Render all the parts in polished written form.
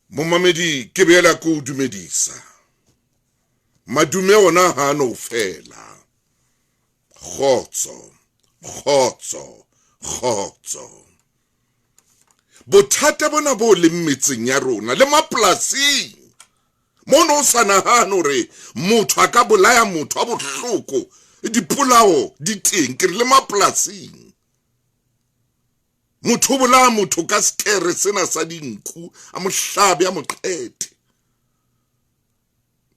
Momamedi ke beela ko dumedisa. Madume ona ha no fela. Kgotso. Bothata bona bo le metseng ya rona le mapolasing. Mono sa nahana hore motho a ka bolaya motho a bohloko. Dipolao di teng ke le mapolasing. Motho bolaya motho ka sekere sena sa dinku a mo hlabe a mo qete.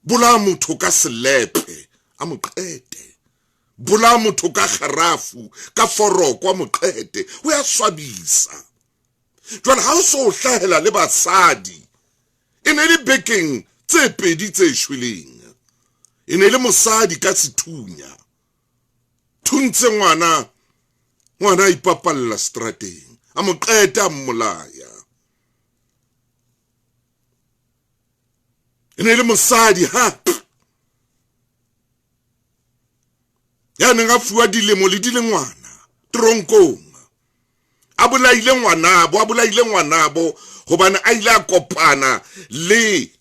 Bolaya motho ka selepe a mo qete. Bolaya motho ka kharafu ka foroko a mo qete. O ya swabisa. Jwale ha o so hlahela le basadi. Ene le bekeng tse pedi tse shweleng. Ene le mosadi ka sethunya. Thuntse ngwana ipapalla strateng. A mo qeta mmolaya. Ene le mosadi hape. Ya neng a fuwa dilemo le dilengwana tronkong. A bolaile ngwanabo hobane a ile a kopana le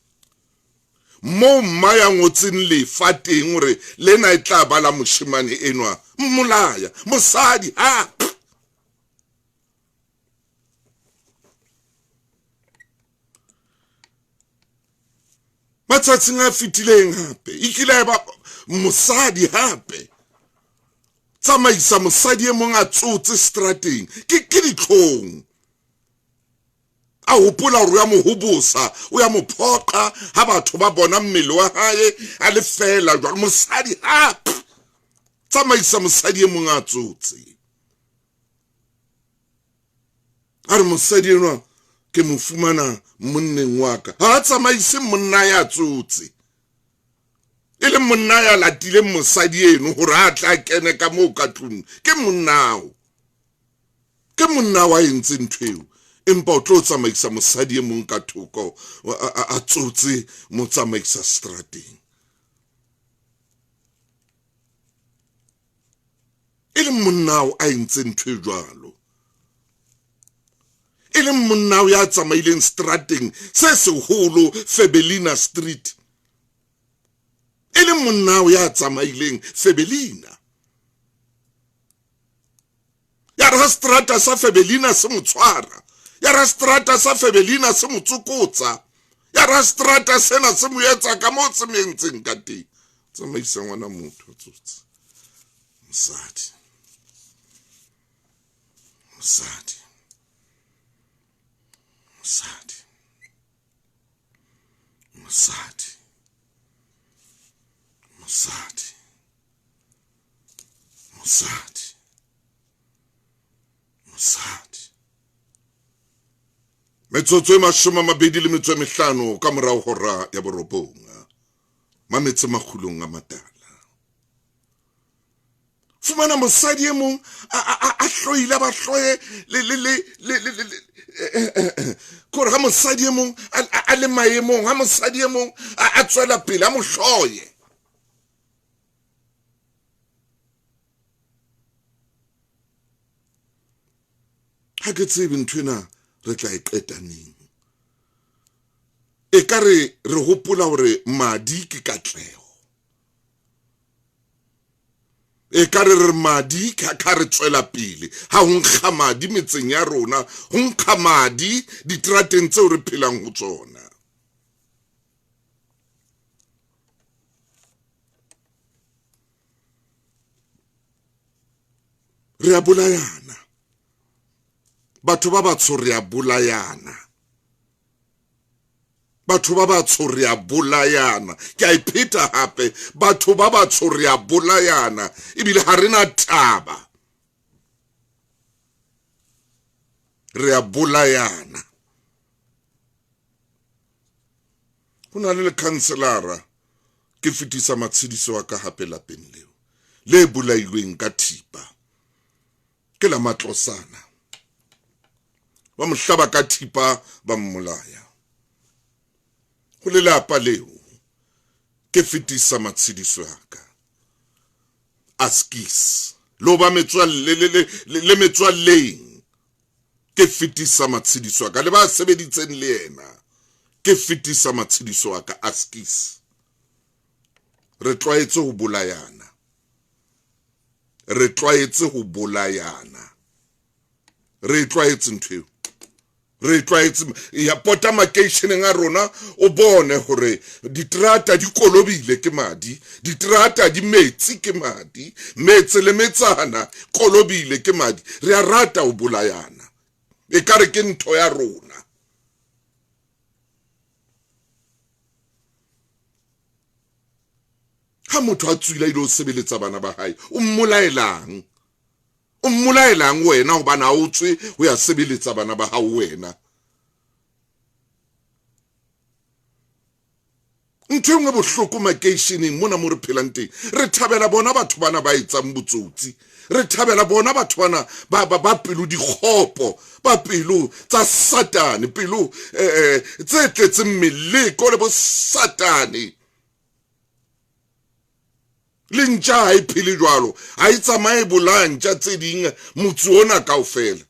mo mma ya ngotseng lefa teng hore lena e tla bala moshimane enwa mmolaya mosadi hape. Matsatsing a fitileng hape ikile ba mosadi hape tsamaisa mosadi e mong a tsotse strateng ke ditlhong a hopola hore ya mo hobosa o ya mo phoqa ha batho ba bona mmele wa hae a le fela jwale mosadi hape tsamaisa mosadi e mong a tsotse a re mosadi enwa ke mo fumana monneng wa ka ha tsamaise monna ya tsotse ile monna ya latile mosadi eno hore a tla kene ka moo ka tlung ke monna wa entse nthweo empa o tlo tsamaisa mosadi e mong ka thoko a tsotse mo tsamaisa strateng ile monna o a entse nthweo jwalo ile monna o ya tsamaileng strateng se seholo Febelina Street. Ile monna o ya tsamaileng Febelina. Ya ra strata sa Febelina se motshwara. Ya ra strata sa Febelina se motsokotsa. Ya ra strata sena se mo etsa ka mo tsementseng ka teng. Tsamaisa ngwana motho tsotsi. Mosadi. Metsotso e 25 ka morao hora ya borobonga. Mametse makhulong a matala. Fumana mosadi e mong a hloile ba hloye kore ha mosadi e mong a le maemong ha mosadi e mong a tswela pele a mo hloye. Ha ke tsebe nthwena re tla e qeta neng. E kare re hopola hore madi ke katleho. E kare re madi ka re tswela pele ha ho nkga madi metseng ya rona ho nkga madi ditrateng tseo re phelang ho tsona. Re a bolayana. Batho ba batsho re a bolayana. Batho ba batsho re a bolayana. Ke a ipheta hape. Batho ba batsho re a bolayana. Ebile ha rena taba. Re a bolayana. Hona le lekhanselara ke fetisa matshediso wa ka hape lapeng leo. Le bolailweng ka thipa. Ke la matlosana. Ba mo hlaba ka thipa ba mmolaya. Ho le lapa leo ke fetisa matshediso ya ka. Askis lo ba metswalle le metswalleng ke fetisa matshediso ya ka le ba sebeditseng le yena ke fetisa matshediso wa ka a skis. Re tlwaetse ho bolayana. Re tlwaetse ho bolayana. Re tlwaetse ntho. Re tlwaetse ya pota makeisheneng a rona o bone hore diterata di kolobile ke madi, diterata di metsi ke madi, metse le metsana kolobile ke madi. Re a rata ho bolayana. E kare ke ntho ya rona. Ha motho a tswila ile o sebeletsa bana ba hae, o mmolaelang. O mmolaelang wena hobane ha o tswe ho ya sebeletsa bana ba hao wena. Ntho engwe bohloko makeisheneng mona mo re phelang teng. Re thabela bona batho bana ba etsang botsotsi. Re thabela bona batho bana ba pelo dikgopo, ba pelo tsa satane, pelo tse tletseng meleko le bo satane. Le ntja ha e phele jwalo, ha e tsamaye bolantja tse ding motse ona kaofela.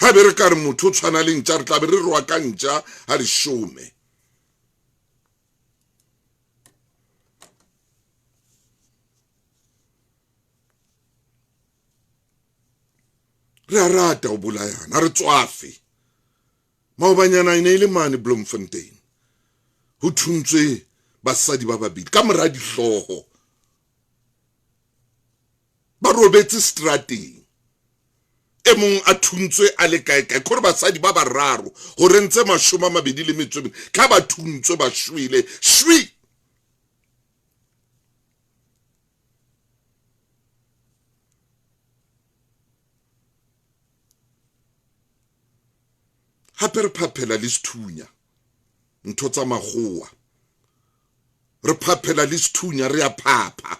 Ha be re ka re motho o tshwana le ntja, re tla be re rwa ka ntja ha re shome. Re a rata ho bolayana, re tswafe. Maobanyana ene ile mane Bloemfontein. Ho thuntswe basadi ba babedi ka mora dihloho. Ba robetse strateng. E mong a thuntswe a le kae kore basadi ba bararo ho rentse 22 ka ba thuntswe ba shwile shwi. Hape re phaphela le sethunya ntho tsa makgowa. Re phaphela le sethunya, re a phapha.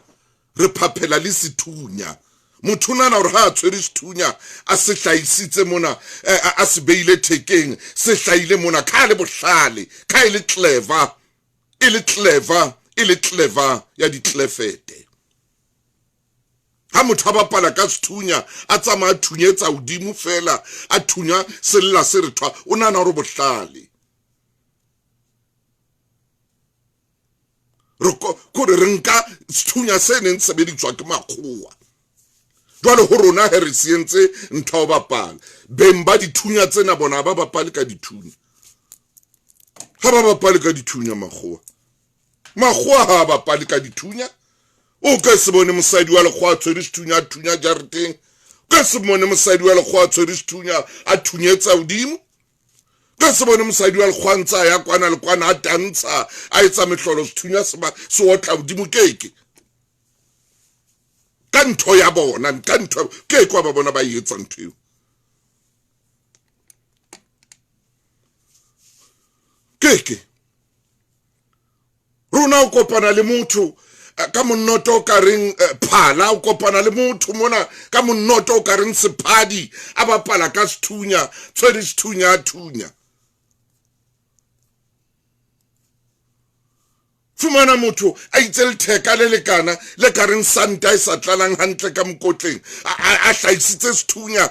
Re phaphela le sethunya. Motho nana hore ha tshwere sethunya a se hlaisitse mona, a se beile thekeng, se hlaile mona ka le bohlale, ka ile clever, ile clever, ile clever ya di clefete. Ha motho a bapala ka sethunya a tsamaya thunyetsa hodimo fela, a thunya sella se re thwa o nana hore bohlale. Kore re nka sethunya se neng sebeditswa ke makgowa. Jwale ho rona he re sientse ntho ba bapala. Beng ba dithunya tsena bona ba bapale ka dithunya. Ha ba bapale ka dithunya makgowa. Makgowa ha ba bapale ka dithunya. O ka se bone mosadi wa lekgowa tshwere sethunya a thunya jareteng. Ka se bone mosadi wa lekgowa tshwere sethunya a thunyetsa hodimo. Ka se bone mosadi wa lekgowa ntsa ya kwana le kwana a tantsha a etsa mehlolo sethunya se otla hodimo keke. Ka ntho ya bona, ka ntho ke kwa ba bona ba etsa ntho. Keke rona o kopana le motho ka monnoto ka reng phala, o kopana le motho mona ka monnoto ka reng sephadi a bapala ka sethunya, tshwere sethunya a thunya. Fumana motho a itse letheka le lekana le ka reng santa e sa tlalang hantle ka mokotleng, a hlaisitse sethunya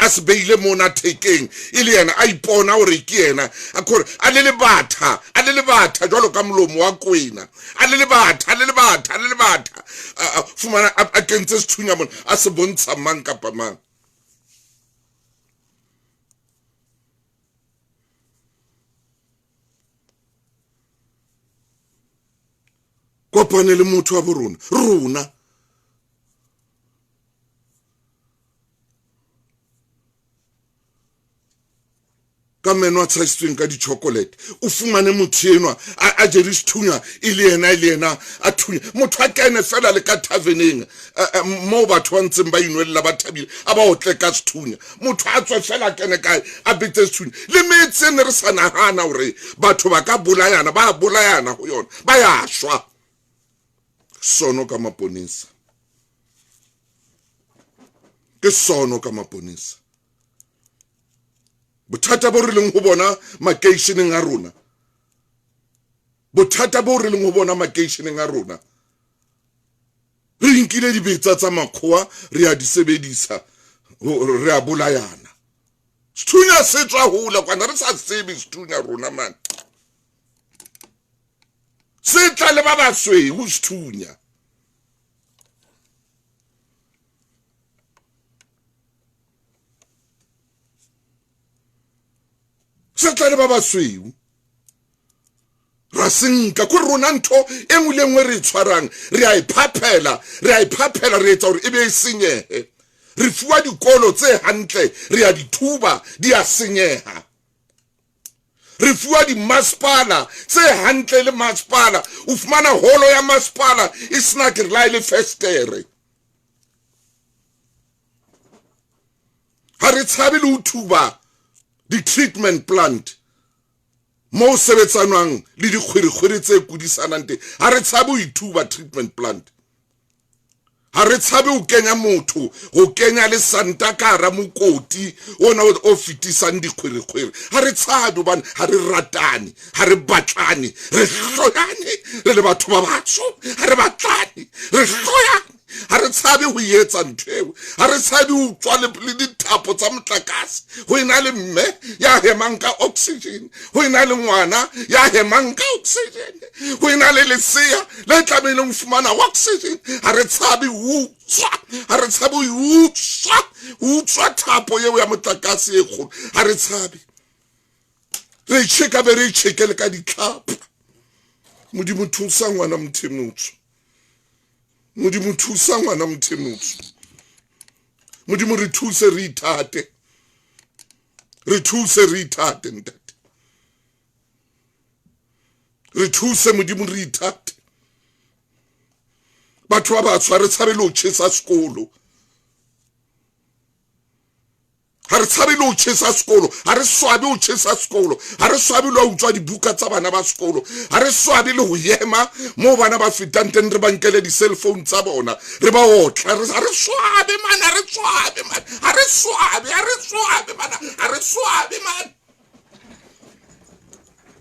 a se beile mona thekeng, ile yena a ipona hore ke yena, a kore a le batha jwalo ka molomo wa kwena, a le batha. Fumana a kentse sethunya mona a se bontsha mang kapa mang. Kopane le motho wa borona, rona. Ka meno a tshasitsweng ka di chocolate, o fumane motho enwa a jere sethunya ile yena a thunya. Motho a kene fela le ka taverneng mo batho ba ntseng ba inwella ba thabile a ba otle ka sethunya. Motho a tswa fela kene kae a betse sethunya. Le metse ne re sa nahana hore batho ba ka bolayana, ba bolayana ho yona, ba ya shwa. Sono ka maponisa. Ke sono ka maponisa. Bothata bo re leng ho bona makeisheneng a rona. Bothata bo re leng ho bona makeisheneng a rona. Re inkile dibetsa tsa makgowa, re a di sebedisa, re a bolayana. Sethunya se tswa hole kwana re sa tsebe sethunya rona man. Se tla le ba basweu sethunya. Se tla le ba basweu. Ra senka ko rona ntho engwe le engwe re tshwarang re a iphapela re etsa hore ebe senyehe. Re fuwa dikolo tse hantle re a dithuba di a senyeha. Re fuwa di masepala tse hantle le masepala o fumana holo ya masepala e sena ke la ile festere. Ha re tshabe le uthuba di treatment plant mo sebetsanwang le dikgwiri tse kudisanang te. Ha re tshabe o ithuba treatment plant. Ha re tshabe o kenya motho go kenya le santa kara mokoti ona o fitisang dikgwiri. Ha re tshabe bana ha re ratane ha re batlane re hloyane re le batho ba batso ha re batlane re hloyane. Ha re tshabe ho yetsa ntho ha re tshabe o tswa le dithapo tsa motlakase ho ina le mme ya hemang ka oxygen ho ina le ngwana ya hemang ka oxygen ho ina le lesea le tlamehile o fumana oxygen. Ha re tshabe ha re tshabe o tswa thapo yeo ya motlakase e kgolo. Ha re tshabe re cheka be re chekele ka ditlhapa. Modimo thusa ngwana Mthemotso. Modimo thusa ngwana Mthemotso. Modimo re thuse re ithate. Re thuse re ithate ntate. Re thuse Modimo re ithate. Batho ba batsho re tshabele o tshesa sekolo. Ha re tshabele o tshesa sekolo. Ha re swabe o tshesa sekolo. Ha re swabe le o tswa dibuka tsa bana ba sekolo. Ha re swabe le ho yema mo bana ba fetang teng re bankele di cell phone tsa bona re ba otla. Ha re swabe man, ha re swabe man. Ha re swabe man. Ha re swabe man.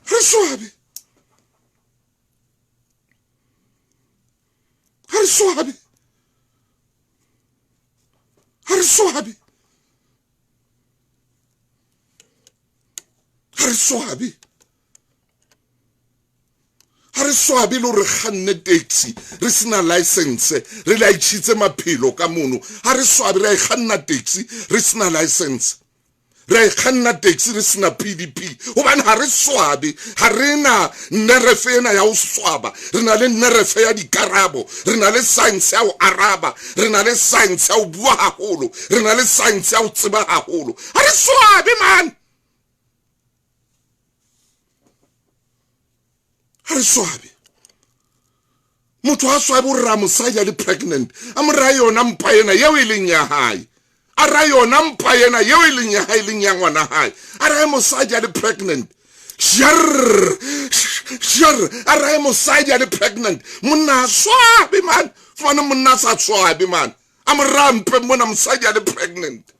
Ha re swabe. Ha re swabe. Ha re swabe. Ha re swabe. Ha re swabe le re kganne taxi re sena license re la itshitse maphelo ka mono. Ha re swabe re kganna taxi re sena license re kganna taxi re sena PDP hobane ha re swabe. Ha re na nerefe ena ya o swaba. Re na le nerefe ya dikarabo. Re na le science ya o araba. Re na le science ya o bua haholo. Re na le science ya o tseba haholo. Ha re swabe man. Ha re swabe. Motho a swabe o rra mosadi a le pregnant a mo raya yona mpa ena yeo e leng ya hae. A raya yona mpa ena yeo e leng ya hae e leng ya ngwana hae. A raya mosadi a le pregnant. Shar a raya mosadi a le pregnant. Monna a swabe man. Fana monna sa swabe man. A mo rampe mona mosadi a le pregnant.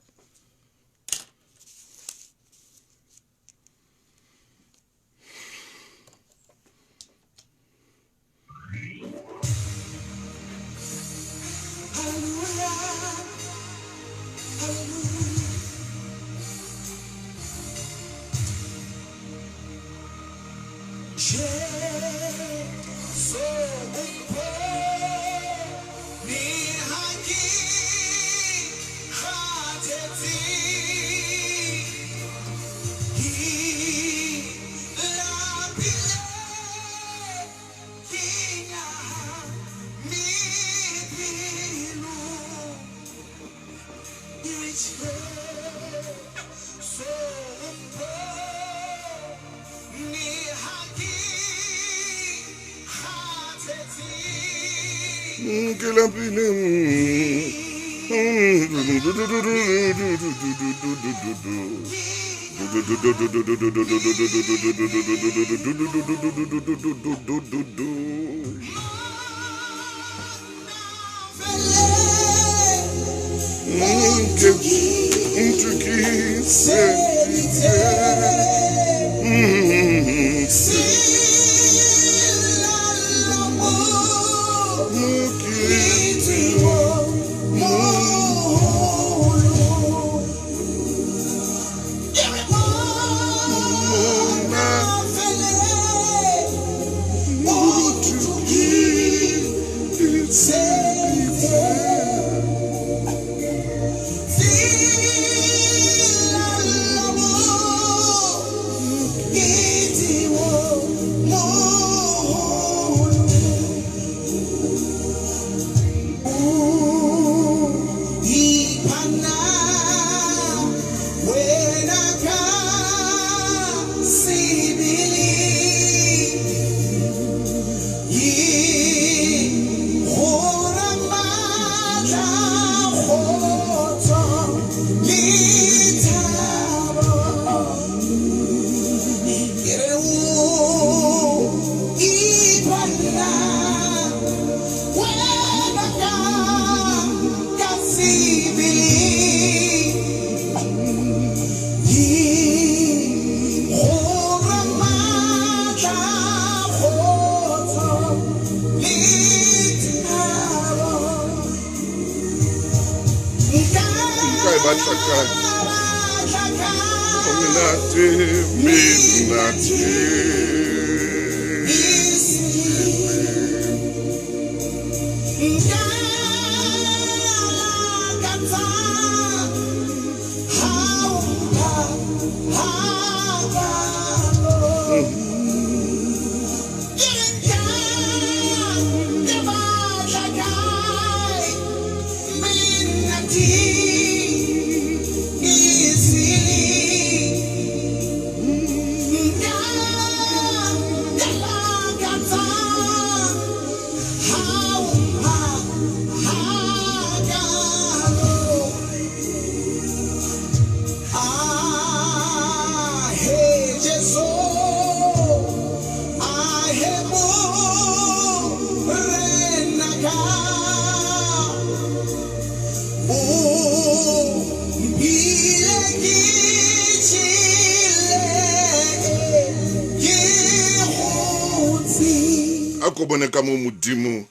Ako bone ka mo modimo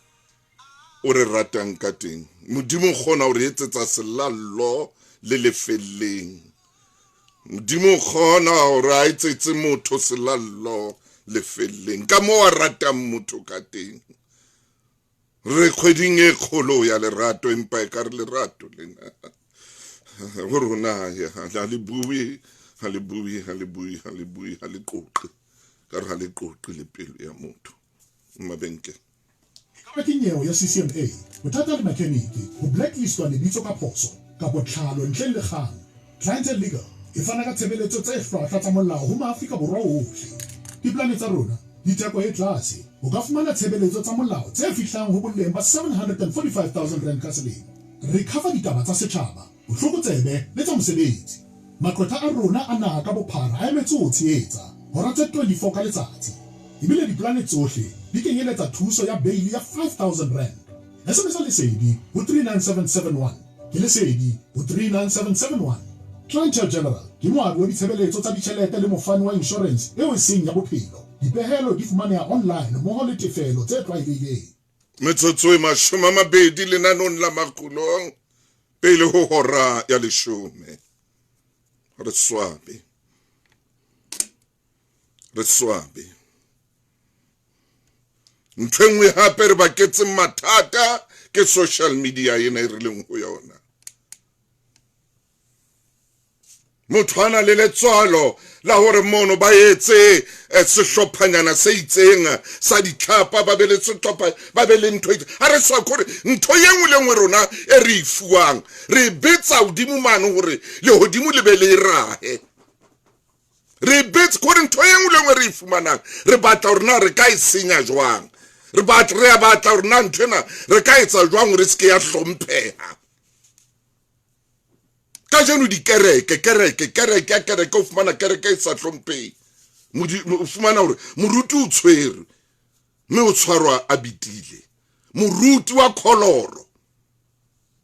o re ratang ka teng. Modimo gona o re etsetsa selalo le lefelleng. Modimo gona o re a etsetse motho selalo lefelleng. Ka mo a ratang motho ka teng. Re kgweding e kgolo ya lerato empa e ka re lerato lena. Go rona ya ha le bue ha le qoqe ka re ha le qoqe le pelo ya motho mabenke. Ka dinyewe ya CCMA bothata le makeniki ho blacklistwa lebitso ka phoso ka botlhalo ntle le kgang. Clientele Legal e fana ka tshebeletso tse hlwahlwa tsa molao ho Maafrika Borwa ohle. Diplane tsa rona di theko e tlase. O ka fumana tshebeletso tsa molao tse fihlang ho boleng ba 745,000 rand ka selemo. Re cover ditaba tsa setjhaba, bohlokotsebe le tsa mosebetsi. Maqwetha a rona a naha ka bophara a emetse ho tshehetsa hora tse 24 ka letsatsi. Ebile diplane tsohle di kenyeletsa thuso ya bail ya 5,000 rand. SMS lesedi ho 39771 ke lesedi ho 39771. Clientele General ke moabi wa ditshebeletso tsa ditjhelete le mofani wa insurance eo e seng ya bophelo. Dipehelo di fumaneha online mmoho le tefelo tse tlwaelehileng. Metsotso e 20 lenanong la makgulong pele ho hora ya 10. Re swabe ntho engwe hape re baketse mathata ke social media ena e rileng ho yona. Motho ana le letswalo la hore mono ba etse sehlophanyana se itseng sa ditlhapa ba be le setlhopha ba be le ntho ha re swa gore ntho yengwe le ngwe rona e re ifuang re betsa hodimo mane hore le hodimo le be le rahe. Re betsa gore ntho yengwe le ngwe re ifumanang re batla hore na re ka e senya jwang. Re batla hore na ntho ena re ka etsa jwang hore se ke ya hlompheha. Ka jeno di kereke o fumana kereke e sa hlomphehi. O fumana hore moruti o tshwere mme o tshwarwa a bitile. Moruti wa kholoro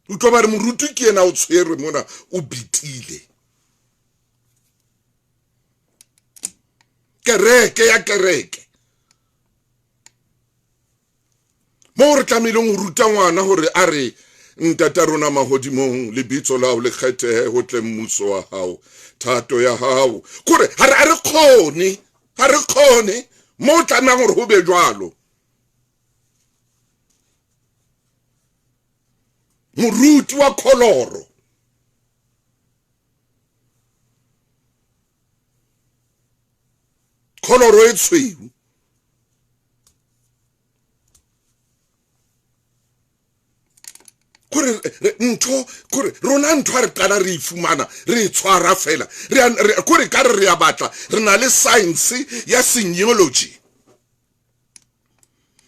o tlo ba re moruti ke ena o tshwere mona o bitile. Kereke mo re tlameileng ho ruta ngwana hore a re ntata rona mahodimong lebitso la o le kgethehe ho tle mmuso wa hao thato ya hao kore ha re khone mo tlamang hore ho be jwalo. Moruti wa kholoro e tshweu kore rona ntho a re qala re ifumana re tshwara fela kore ka re ya batla re na le science ya seniology.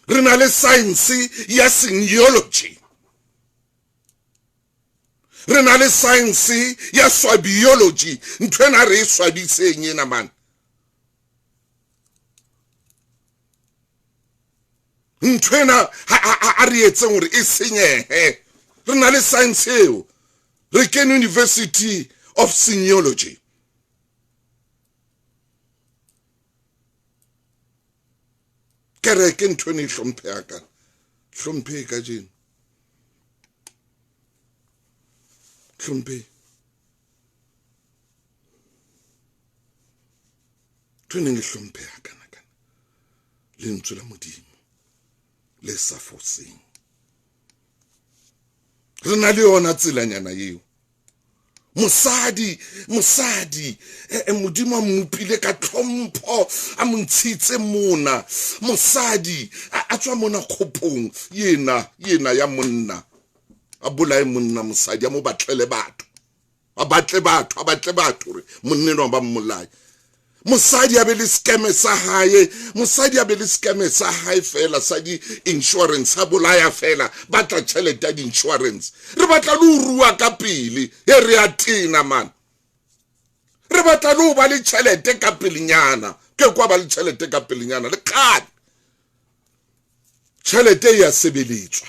Re na le science ya seniology. Re na le science ya swabiology. Ntho ena re swabiseng ena man. Ntho ena a re etseng hore e senyehe. Re na le science eo. Re ken University of Seniology. Kereke ntho ene hlompheha ka. Hlomphe ka jeno. Hlomphe. Tweneng hlompheha kana lentswe la Modimo le sa foseng. Re na le yona tselanyana eo. Mosadi Modimo a mmopile ka tlhompho a mo ntshitse mona. Mosadi a tswa mona khopong yena ya monna a bolae monna. Mosadi a mo batlele batho, a batle batho re monneno ba mmolai. Mosadi a be le scam sa hae, mosadi a be le scam sa hae fela sa di insurance a bolaya fela batla tšhelete ya di insurance. Re batla le urua ka pele e re a tina man. Re batla le ba le tšhelete ka pelenyana, ke kwa ba le tšhelete ka pelenyana le kgane. Tšhelete ya sebeletswa.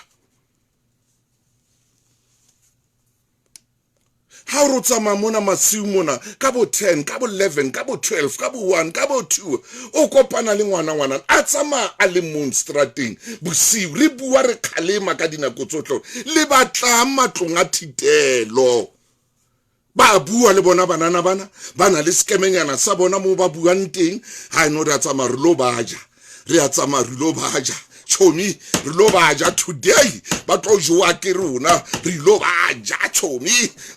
Ha o tsamaya mona masiu mona ka bo 10 ka bo 11 ka bo 12 ka bo 1 ka bo 2 o kopana le ngwana a tsamaya a le mo strateng bosiu re bua re khalema ka dinako tsotlhe le batla matlong a thitelo. Ba bua le bona banana bana le skemenyana sa bona mo ba buang teng. Ha no re a tsamaya re lo baja, re a tsamaya re lo baja. Chomi re lo baja today ba tlo joa ke rona re lo baja chomi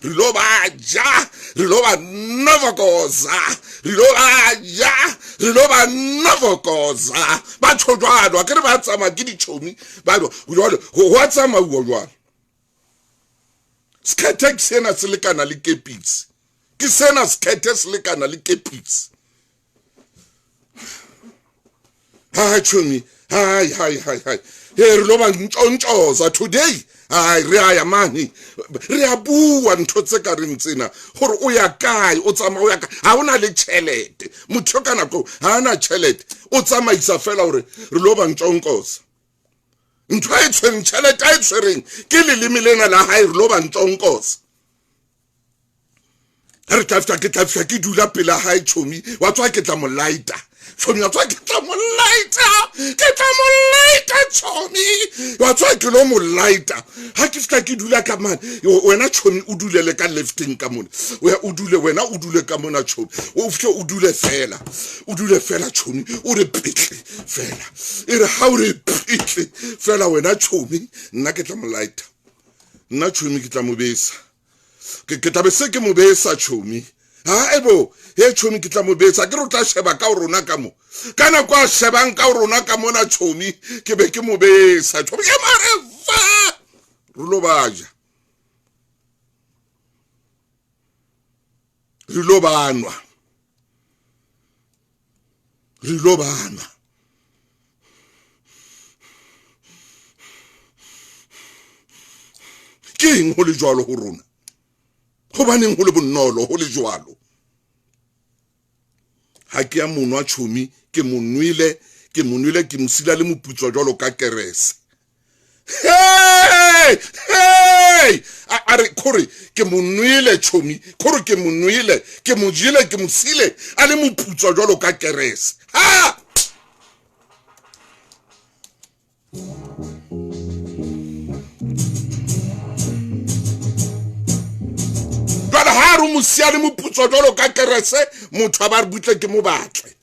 re lo baja re lo ba novokoza re lo baja re lo ba novokoza ba tshojwa ke re ba tsama ke di chomi ba do wa tsama uwa jwa skete sena selekana le kepits ke sena skete selekana le kepits. Ha chomi Hi. Here lo ba ntsontsoza today. Hai re aya mani. Re a bua ntho tse ka reng tsena gore o ya kae o tsama o ya ka. Ha ona le tšhelete. Motho kana go ha ana tšhelete. O tsamaisa fela gore re lo ba ntsonkoza. Ntho e tshwereng tšhelete e tshwereng ke leleme lena la hae re lo ba ntsonkoza. Re tafta ke dula pela hae chomi wa tswa ke tla mo lighter. Chomi wa tswa ke tla mo lighter chomi wa tswa ke lo mo lighter. Ha ke fika ke dula ka man wena chomi o dulele ka lefting ka mona wena o dule ka mona chomi o fike o dule fela chomi o re pitle fela e re ha o re pitle fela wena chomi nna ke tla mo lighter nna chomi ke tla mo besa ke tla se ke mo besa chomi. Ha ebo he chomi ke tla mo besa ke re tla sheba ka rona ka mo kana kwa shebang ka rona ka mona chomi ke be ke mo besa chomi ke mare fa rulo baja rilo banwa ke eng ho le jwalo ho rona go baneng go le bonolo go le jwalo. Ha ke ya monwa chomi ke monwile ke mosila le moputso jwalo ka kerese. Hey are kore ke monwile chomi kore ke monwile ke mojile ke mosile a le moputso jwalo ka kerese. Ha Musia le moputso jwalo ka kerese motho a ba re butle ke mo batle.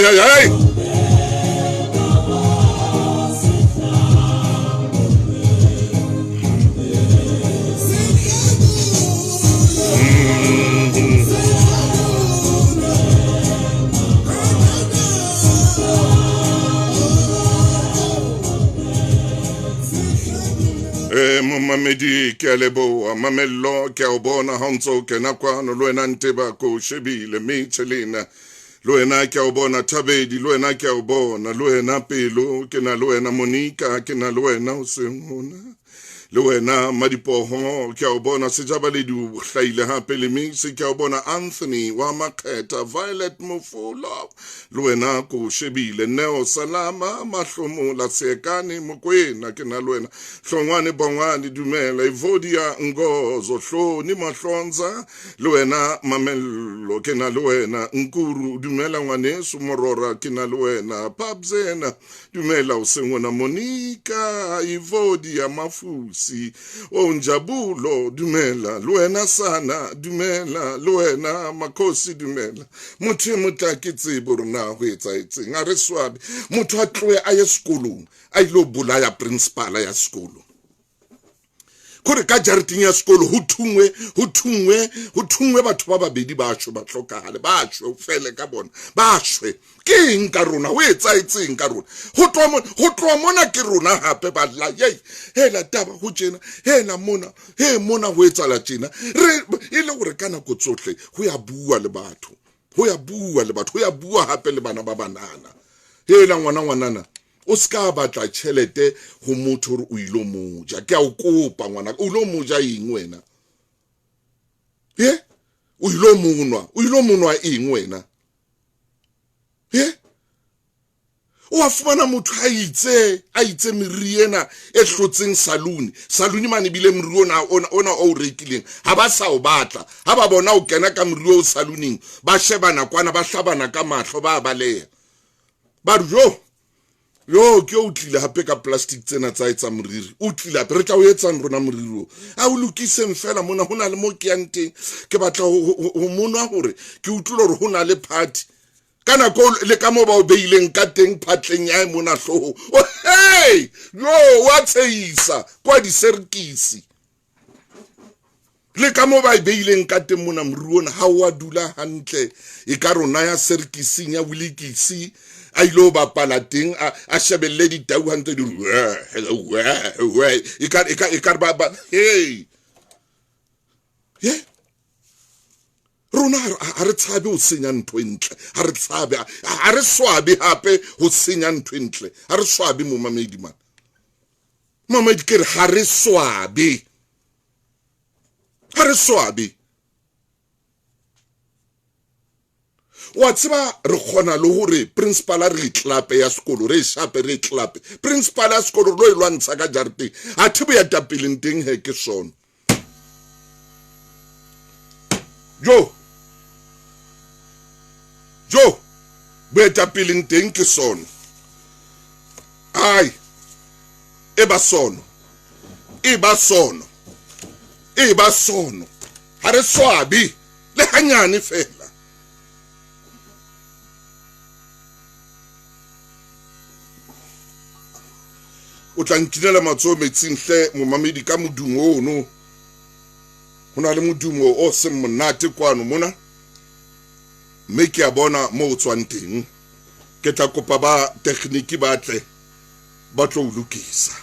Ay. Mamedi ke lebo mamello ke o bona hanzo ke na kwano lo ena nteba ko shebile michelina lo ena ke o bona Thabedi lo ena ke o bona lo ena Pelo ke na lo ena Monica ke na lo ena o sengona le wena Madipoho ke o bona Sejabaledi o hlaile hape le mix ke o bona Anthony wa Makgetha Violet Mofula le wena ko shebile Neo Salama Mahlomola Sekane Mokwena ke na le wena Hlongwane Bongwane dumela Ivodia Ngozo Hloni Mahlonza le wena Mamello ke na le wena Nkuru dumela ngwaneso Morora ke na le wena Pabzena dumela o sengona Monica Ivodia Mafusi Onjabulo dumela luena sana dumela luena Makosi dumela motho motaki borona ho etsaetseng a re swabe motho a tloe a ye sekolong a ilo bolaya principal ya sekolo kore ka jareteng ya sekolo ho thungwe batho ba babedi ba shwe ba tlokale ba shwe o fele ka bona ba shwe ke eng ka rona o etsaetseng ka rona ho tloa mona ke rona hape ba la yei hela taba ho tjena hela mona ho etsala tjena re ile gore kana go tsohle ho ya bua le batho ho ya bua hape le bana ba banana hela ngwanana o ska batla tšhelete go motho re o ilo moja ke a o kopa ngwana o ilo moja eng wena o ilo monwa eng wena o a fumana motho a itse meriena e hlotseng saluni mane bile meriona ona o rekileng ha ba sa o batla ha ba bona o kena ka merio o saluning ba shebana kwana ba hlabana ka mahlo ba baleya ba yo ke o tlile hape ka plastic tsena tsa etsa moriri o tlile hape re tla o etsang rona moriri a o lokiseng fela mona hona le mo ke yang teng ke batla ho mona hore ke utlwile hore hona le party kana go le ka mo ba o beileng ka teng phatleng ya mona hloho hey yo wa tseisa kwa di serkisi le ka mo ba beileng ka teng mona mruona ha wa dula hantle e ka rona ya serkising ya Wilikisi a ilo ba palating a shebelle di tau hantse di e ka ba hey rona ha re tshabe o senya ntho entle ha re tshabe ha re swabe hape ho senya ntho entle ha re swabe mo mamedi man mamedi ke re ha re swabe wa tseba re khona le hore principal a re clape ya sekolo re shape re clape principal ya sekolo lo ilwantsha ka jarete a thibe ya tapileng teng he ke sona jo be tapileng teng ke sona ai e ba sono ha re swabi le hanyane fela o tla nkinela matso metsing hle mo mamedi ka modumo ono hona le modumo o se monate kwano mona mme ke a bona mo o tswang teng ke tla kopa ba tekniki ba tle ba tlo lokisa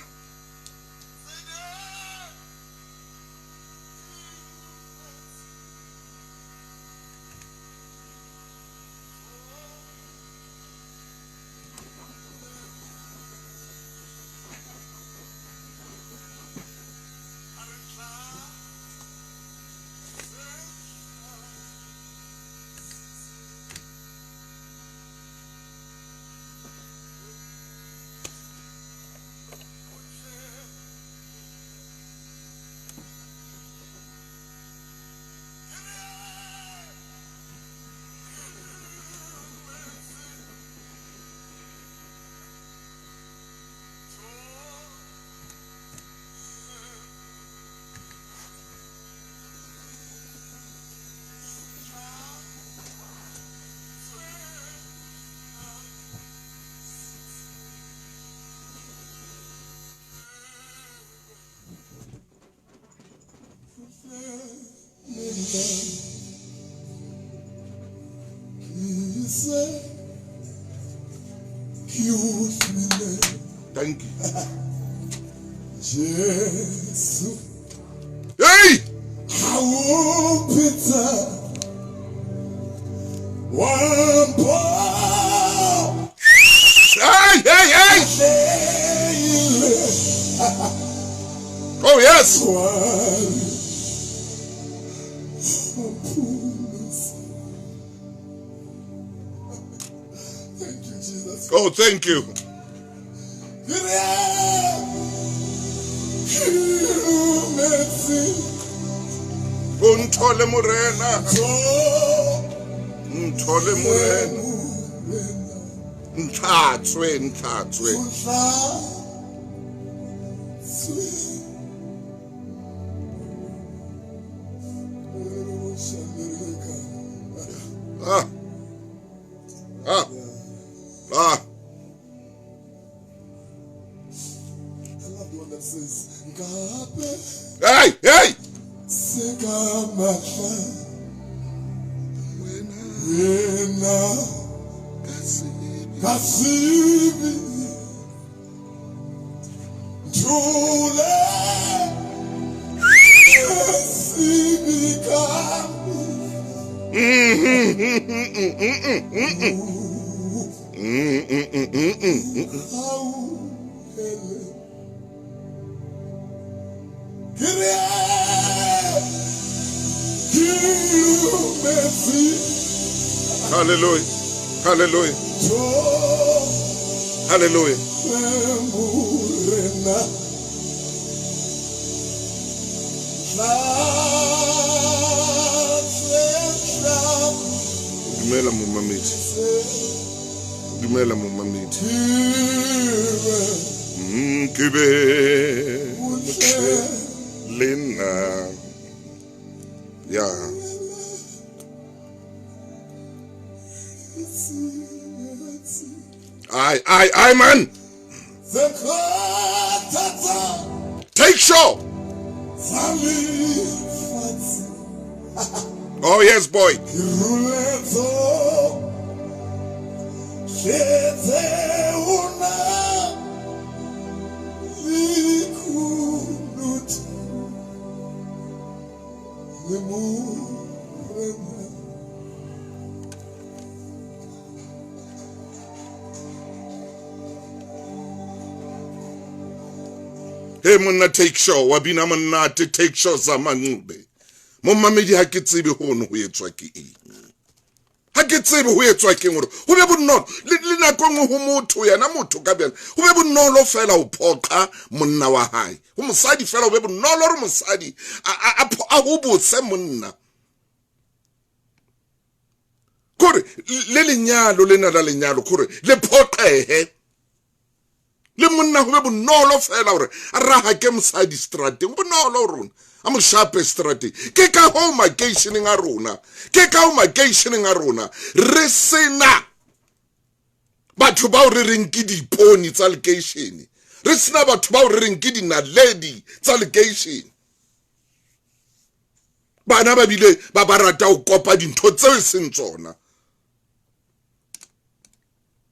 Thank you. Hey! Hey! Oh, yes! Thank you, Jesus. Oh, thank you. Untole Morena. Untole Morena. Ntatswe. Ah. I love the one that says, Hey! Kasibi Jule Kasibi Hallelujah. Hallelujah. Hallelujah. Dumela momamedi. Dumela momamedi. Kibe Lena. Yeah. I, man. Take show. Oh, yes, boy. Hey, monna take show. Wabina manate take show zamangube. Momamedi ha ke tsebe hono ho etswa ke eng. Ha ke tsebe ho etswa ke eng. Ho be bonolo le nako ngwe ho motho yana motho ka bjana. Ho be bonolo fela ho phoqa monna wa hae. Ho mosadi fela ho be bonolo re mosadi a ho botse monna. Kore le lenyalo le na la lenyalo kore le phoqehe. Le monna ho be bonolo fela hore a raha ke mosadi strateng bonolo rona a mo shape strateng ke ka ho makeisheneng a rona ke ka ho makeisheneng a rona re sena batho ba o re reng ke diponi tsa lekeishene re sena batho ba o re reng ke dinaledi tsa lekeishene bana ba bile ba rata ho kopa dintho tseo e seng tsona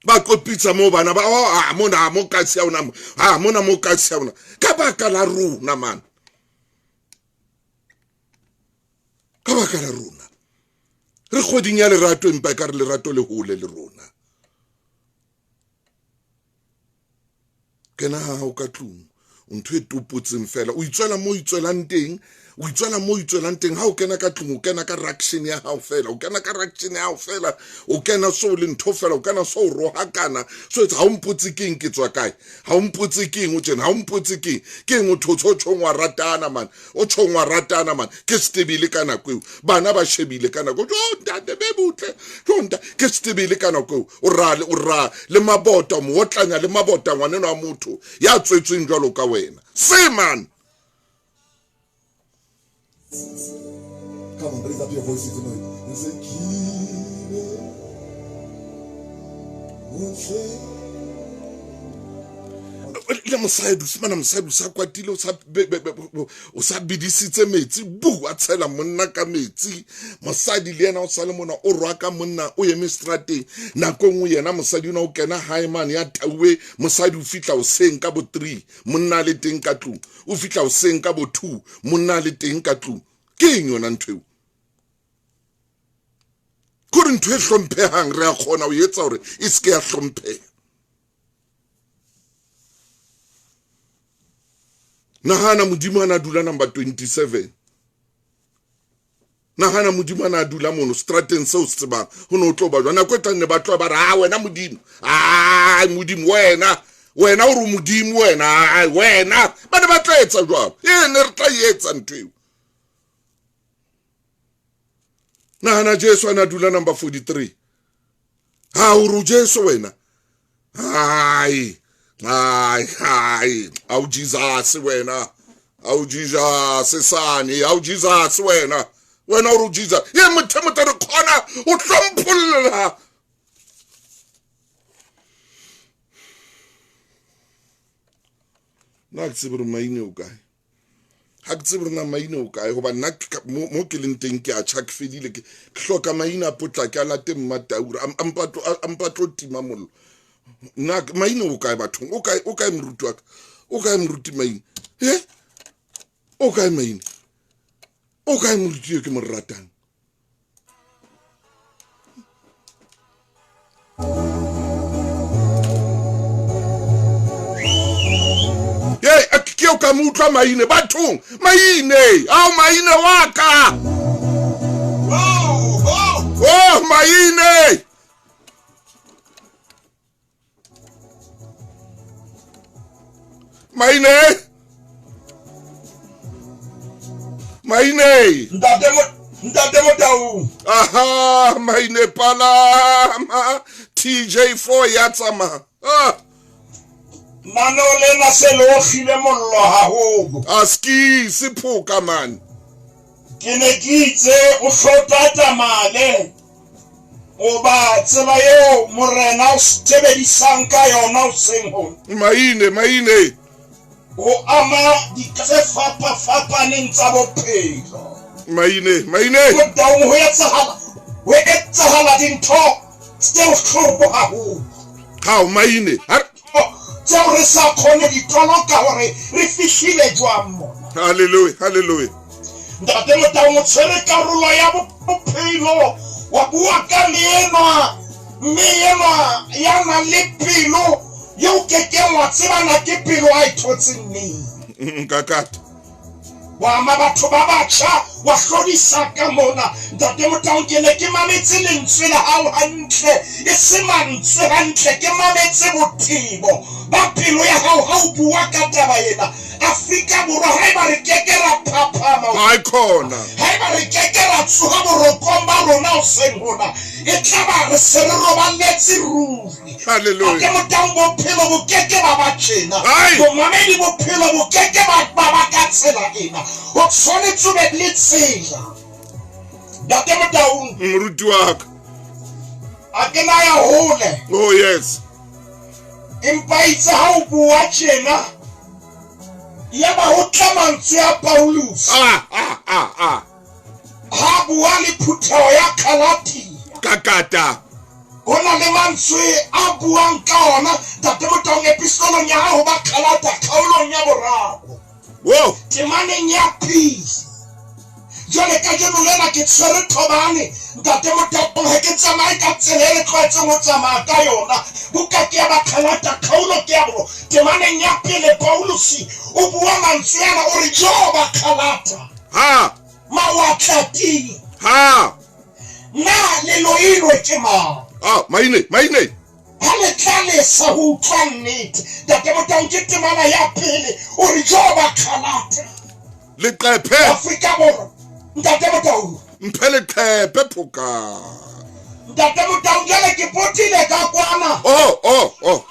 ba kopitsa mo bana ba mona mo ka sia una mona mo ka sia una ka baka la rona man ka baka la rona re kgoding ya lerato empa ka re lerato le hole le rona kena ha o ka tlung ntho e tuputseng fela o itswela mo itswelang teng o itswela mo itswelang teng ha o kena ka tlung o kena ka reaction ya hao fela o kena ka reaction ya hao fela o kena so le ntho fela o kena so rohakana so ha o mpotse keng ke tswa kae ha o mpotse keng o tjena ha o mpotse keng o thotho tshongwa ratana man o tshongwa ratana man ke stebile kana kweo bana ba shebile kana go ntate be butle tonta ke stebile kana kweo o ra le mabota mo otlanya le mabota ngwaneno wa motho ya tswetsweng jwalo ka wena say man. Come on, raise up your voices tonight and say, le mosadi fumana mosadi sa kwatile o sa bidisitse metsi bu a tshela monna ka metsi mosadi le yena o sa le mona o rwa ka monna o eme strateng nako nngwe yena mosadi ona o kena hae man ya tauwe mosadi o fitla o seng ka bo 3 monna le teng ka tlung o fitla o seng ka bo 2 monna le teng ka tlung ke eng yona ntwe ko re ntwe hlomphehang re a khona o etsa hore e se ke ya hlompheha nahana modimo ana dula number 27 nahana modimo ana dula mono strateng seo se tsebang ho no tlo ba jwana kwetla ne ba tlo ba ra wena modimo modimo wena o re modimo wena ba ne ba tla etsa jwang ne re tla etsa ntwe nahana Jesu ana dula number 43 o ru Jesu wena au Jesus wena au Jesus sane au Jesus wena uru Jesus ye motho re khona o hlompholla na tsebere maine o kae ha ke tsebere na maine o kae goba nna mo ke leng teng ke a tshak fedile ke hloka maina potla ke a late mmataura ampatlo tima mollo na maine o kae bathong o kae mruti wa ka o kae mruti maine o kae maine o kae mruti ke mo ratang ke o ka mutla maine bathong maine au maine wa ka maine Maine Ntate Motau aha maine palama TJ4 ya tsama mano le na se lo khile mollo haholo aski siphuka man ke ne ke itse o hlotata male o ba tsela yo morena o tebedisang ka yona o seng ho maine o ama di fapa neng tsa bophelo maine o daung ho etsahala dintho tse bohloko haholo how maine tseo re sa khone di toloka hore re fihlile jwang mona hallelujah ntate Motau mo tshwere karolo ya bophelo wa bua ka meema ya na le pelo yo keke wa tsebana ke pelo a ithotseng ne kakata wa ma batho ba batsha wa hlodisa ka mona ntate Motau ke ne ke mametse lentswe la hao hantle e se mantswe hantle ke mametse bothibo ba pelo ya hao ha o bua ka taba ena Afrika Borwa ha ba re kekera phapama ha khona ha ba re kekera tsuha borokomba rona o seng hona e tla re se re roballetse ruri hallelujah ke Motau bophelo bo keke ba batjena bo mamedi bophelo bo keke ba ka tsela ena o tshwanetse be le tsela ntate Motau mruti wa ka a ke na ya hole oh yes empa itse ha o bua tjena ya ba ho tlamantswe ya Paulus ha bua le phuthao ya Khalati kakata hona le mantswe a buang ka ona ntate Motau epistolong ya hao ba Khalata kgaolong ya boraro temaneng ya peace jwale ka jeno lena ke tshwere thobane ntate Motau ha ke tsamaye ka tselele tlwaetse mo tsamaya ka yona buka ke ya ba Khalata kgaolo ke ya bo temaneng ya pele Paulus o bua mantswe ana o re jo ba Khalata mawatlati na le loilo ke ma maine ha le tlale sa ho utlwa nnete ntate Motau ke temana ya pele o re jo ba Khalata le qephe Afrika Borwa ntate Motau mphele qephe phoka ntate Motau jale ke potile ka kwana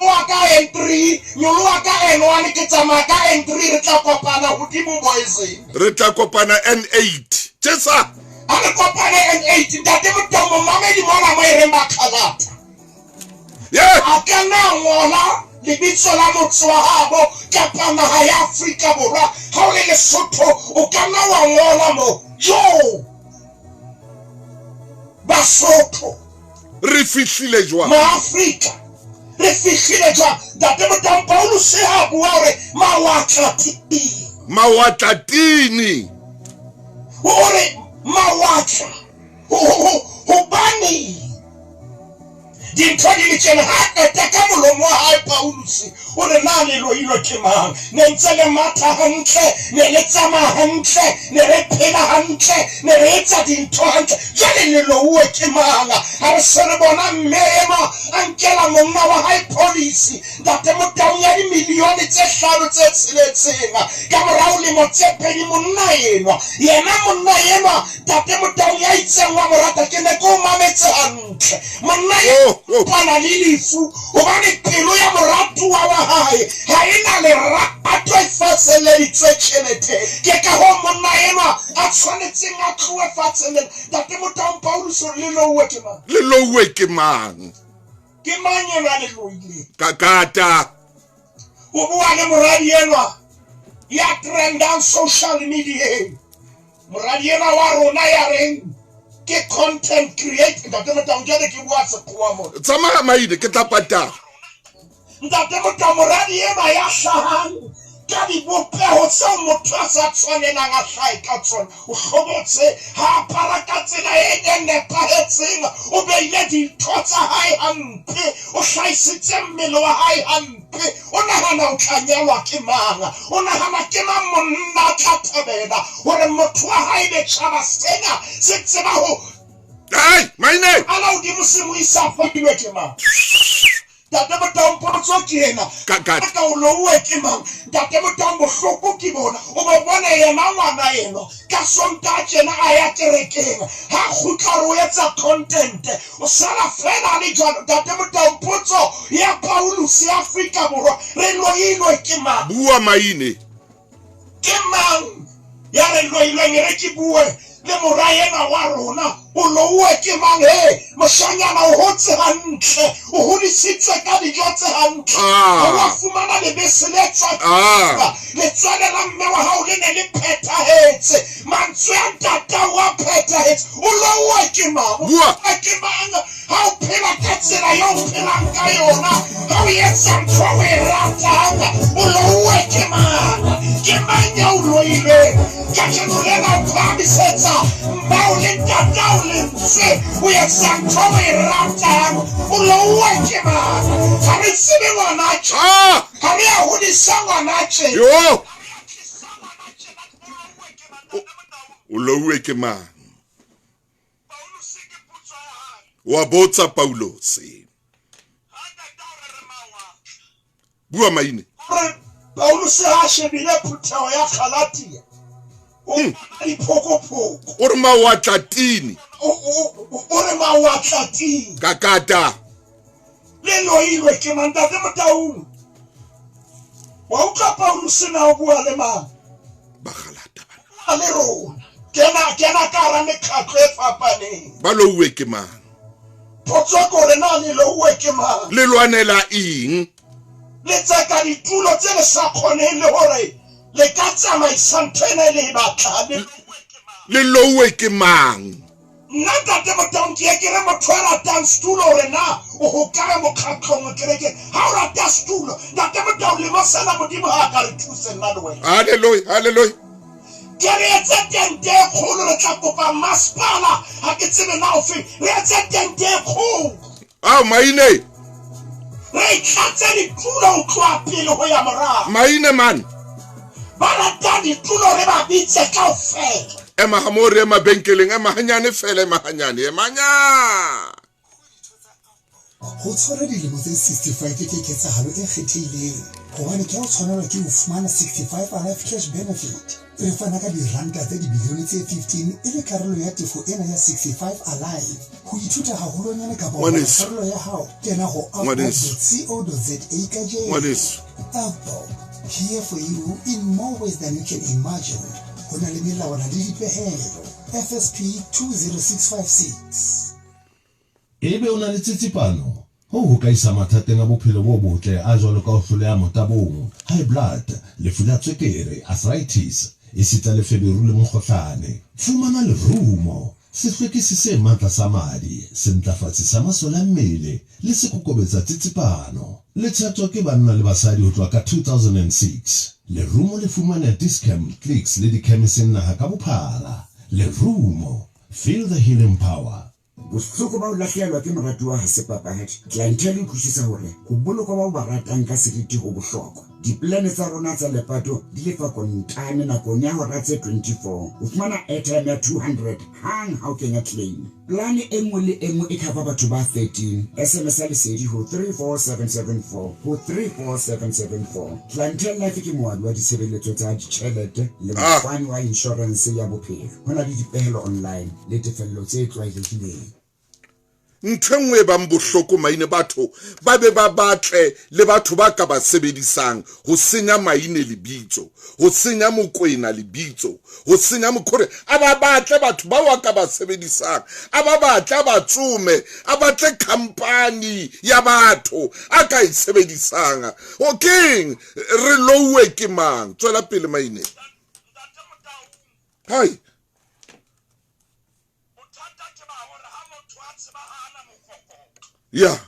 wa ka N3 nyolo wa ka N1 ke tsama ka N3 re tla kopana hodimo boys re tla kopana N8 tshesa ha re kopana N8 ntate Motau mo mamedi mona mo re mba Khalata akana ngola lebitso la motse wa habo kapa naha ya Afrika Borwa ha o le Lesotho o ka nna wa ngola mo jo Basotho re fihlile jwang Ma-Afrika re fihlile jwang Ntate Motaung Paulus ha bua hore mawatlatini hore mawatla hobane dintho di le tjena ha qeta ka molomo wa hae Paulus o re na leloilo ke mang ne ntse le matha hantle ne le tsamaya hantle ne re phela hantle ne re etsa dintho hantle jwale lelouwe ke mang ha re se re bona mmema a nkela monna wa hae polisi Ntate Motaung ya dimilione tse 5 tse tsheletseng ka morao lemo tse 2 monna enwa yena monna enwa Ntate Motaung ya itseng wa morata ke ne ko mametse hantle monna pana le lefu hobane pelo ya moratu wa hae ha ena lerato e faseleditswe tjhelete ke ka ho monna enwa a tshwanetseng a tlohe fatshe Ntate Motaung Paulus lelouwe ke mang ke mang yena leloile kakata o bua le moradi enwa ya trendang social media moradi enwa wa rona ya reng ke content creator Ntate Motaung jwale ke bua sekgowa mo tsamaya Maine ke tla patala Ntate Motaung moradi enwa ya hlahang ka dibopeho tseo motho a sa tshwanelang a hlahe ka tsona o hlobotse ha apara ka tsela e nepahetseng o beile dintho tsa hae hampe o hlahisitse mmele wa hae hampe o nahana o tla nyalwa ke mang o nahana ke mang monna a tla thabela hore motho wa hae betjhaba sena se tseba ho Maine ala hodimo se mo isa fadiwe ke mang Ntate Motaung potso ke ena ka o louwe ke mang Ntate Motaung bohloko ke bona o bo bona yena ngwana eno ka Sontaha tjena a ya kerekeng ha kgutla re o etsa content o sala fela le jwalo Ntate Motaung potso ya Paulus ya Afrika Borwa re loilwe ke mang bua Maine ke mang ya re loilwe re ke bue le morayena wa rona o louwe ke mang moshanyana o hotse hantle o hodisitswe ka dijo tse hantle wa fumana lebese le tswa letswele la mme wa hao le ne le phethahetse mantswe a ntata wa phethahetse o louwe ke mang ke mang ha o phela ka tsela yo o phelang ka yona ha o etsa ntho o e ratang o louwe ke mang ya o loilwe ka tjenolela o phamisetsa mbao le ntata o lentswe o etsa ntho o e ratang o louwe ke mang ha re tsebe ngwana tje ha re a hodisa ngwana tje o louwe ke mang wa botsa Paulus bua Maine Paulus ha shebile phutheho ya Galatia iphokopoko o re mawatlatini o re mawatlatini kakata le loilwe ke mang Ntate Motaung wa utlwa Paulus na o bua le mang ba Galata bana le rona kena ka hara mekgatlo e fapaneng ba louwe ke mang potso ko re na le louwe ke mang le lwanela eng le tsaka ditulo tse le sa kgoneng le hore le ka tsamaisa ntho ena le batla le louwe ke mang nna Ntate Motaung ke re motho a ratang stulo hore na o hokare mokgatlong kereke ha o rata stulo Ntate Motaung le mosela modimo ha ka re thuse nna le wena hallelujah ke re etse tente e kgolo re tla kopa masepala ha ke tsebe na o fe re etse tente e kgolo Maine re ikgatse ditulo ho tloha pele ho ya morao Maine man ba rata ditulo re ba bitse kaofela ema hamore ema benkeleng ema hanyane fela ema hanyane go tshwara dilemo tse 65 ke ketsahalo e kgethehileng gobane ke o tshwanelwa ke ho fumana 65 Alive Cash Benefit re fana ka diranta tse dibilione tse 15 e le karolo ya tefo ena ya 65 Alive ho ithuta haholonyane kapa karolo ya hao kena ho outlook.co.za kajeno Outlook, here for you in more ways than you can imagine. Hona le melawana le dipehelo FSP 20656. Ebe o na le tsitsipano Ho ka isa mathateng a bophelo bo botle a jwalo ka ho hloleha motabong, high blood, lefu la tswekere, arthritis, esita le feberu le mokgohlane. Fumana lerumo, sehlwekisi se matla sa madi, se ntlafatsi sa masole a mmele le se kokobetsa tsitsipano. Le tshatswa ke banna le basadi ho tloha ka 2006. Lerumo le fumana Dischem, Clicks le di-chemising naha ka bophara. Lerumo, feel the healing power. Bohloko ba o lahlehelwa ke moratuwa ha se papadi. Clientele e utlwisisa hore ho boloka ba o ba ratang ka seriti ho bohlokwa. Diplane tsa rona tsa lepato di lefa kontane nakong ya hora tse 24. O fumana airtime ya 200 hang ha o kenya claim. Plane e nngwe le e nngwe e cover batho ba 13. SMS ya lesedi ho 34774 ho 34774. Clientele Life ke moabi wa ditshebeletso tsa ditjhelete le mofani wa insurance ya bophelo. Ho na le dipehelo online le tefello tse tlwaelehileng. Ntengwe ba mbohloko maine batho ba be ba batle le batho ba ka ba sebedisang ho senya maine lebitso, ho senya mokwena lebitso, ho senya mokore aba batle batho ba wa ka ba sebedisang, aba batla batsume, abatle company ya batho aka e sebedisang. Okay, re lowe ke mang tswela pele maine. Hai yeah.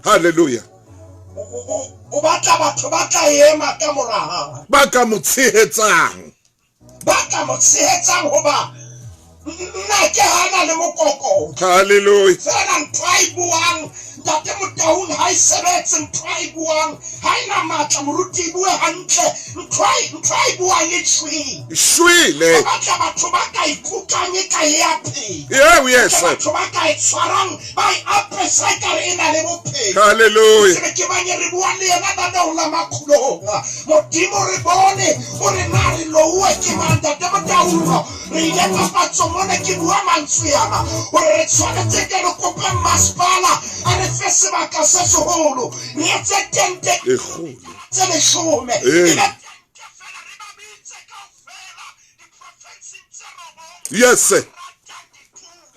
Hallelujah. Baka motshehetsang. Hallelujah. Shwile. Yeah, yes. Hallelujah. Yes, sir.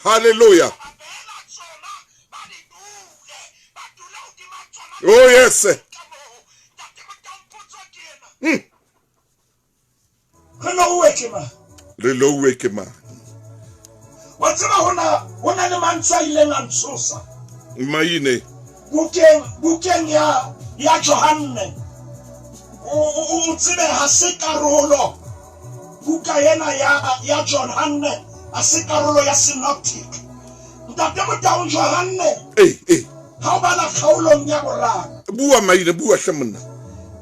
Hallelujah. Oh, yes, sir. Hello, Wekema. What's about one of the man silent and sosa? Maine. Buken ya Johanne. Utsime hasikarolo. Bukayena ya Johanne. Hasikarolo ya synoptic. Ndapemo down Johanne. Hey. How about a kaulo nyabora? Bua maine, bua shamana.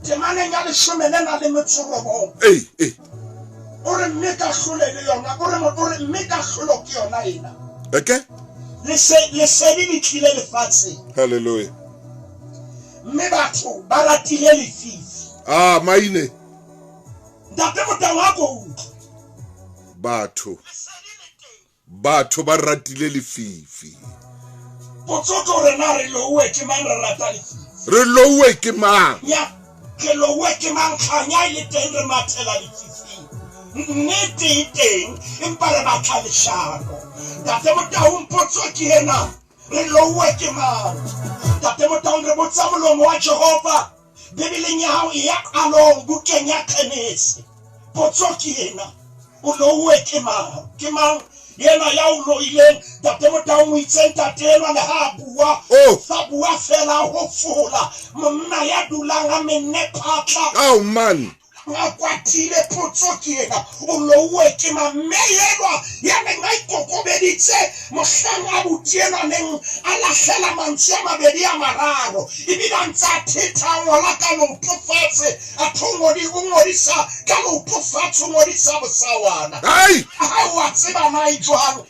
Temane nyale shumene na limutsurobo. Hey. Ore meka khule yona, ore meka kholo ki yona ina. Okay? Lesedi li tlile lefatshe. Hallelujah. Mme batho ba ratile lefifi. Ah, maine. Ntate motho wa go batho ba ratile lefifi. Potsoto rena re lowe ke man re rata lefifi. Re lowe ke mang? Ya ke lowe ke man khanya ile teng re mathela lefifi. Nnete teng empa re batla leshano. Ntate motho mpotso ke ena re lowe ke man. Ntate motho re botsa molomo wa Jehova. Bibeleng ya hao ya along bukeng ya Khenesi. Potso ke ena o lowe ke mang yena ya o loileng ntate motho mo itseng tatelwa le ha bua sa bua fela ho fola monna ya dulang a menne phatla. Oh man. Kwatile potso ke ena o lowe ke mameyelwa ya ngai kokobeditse mohlanga butiena neng ala hlela mantsi a mabedi a mararo ibila ntsa theta ngola ka no pofatse a thongodi ngodisa ka no pofatse ngodisa bosawana. Hai wa tseba mai jwang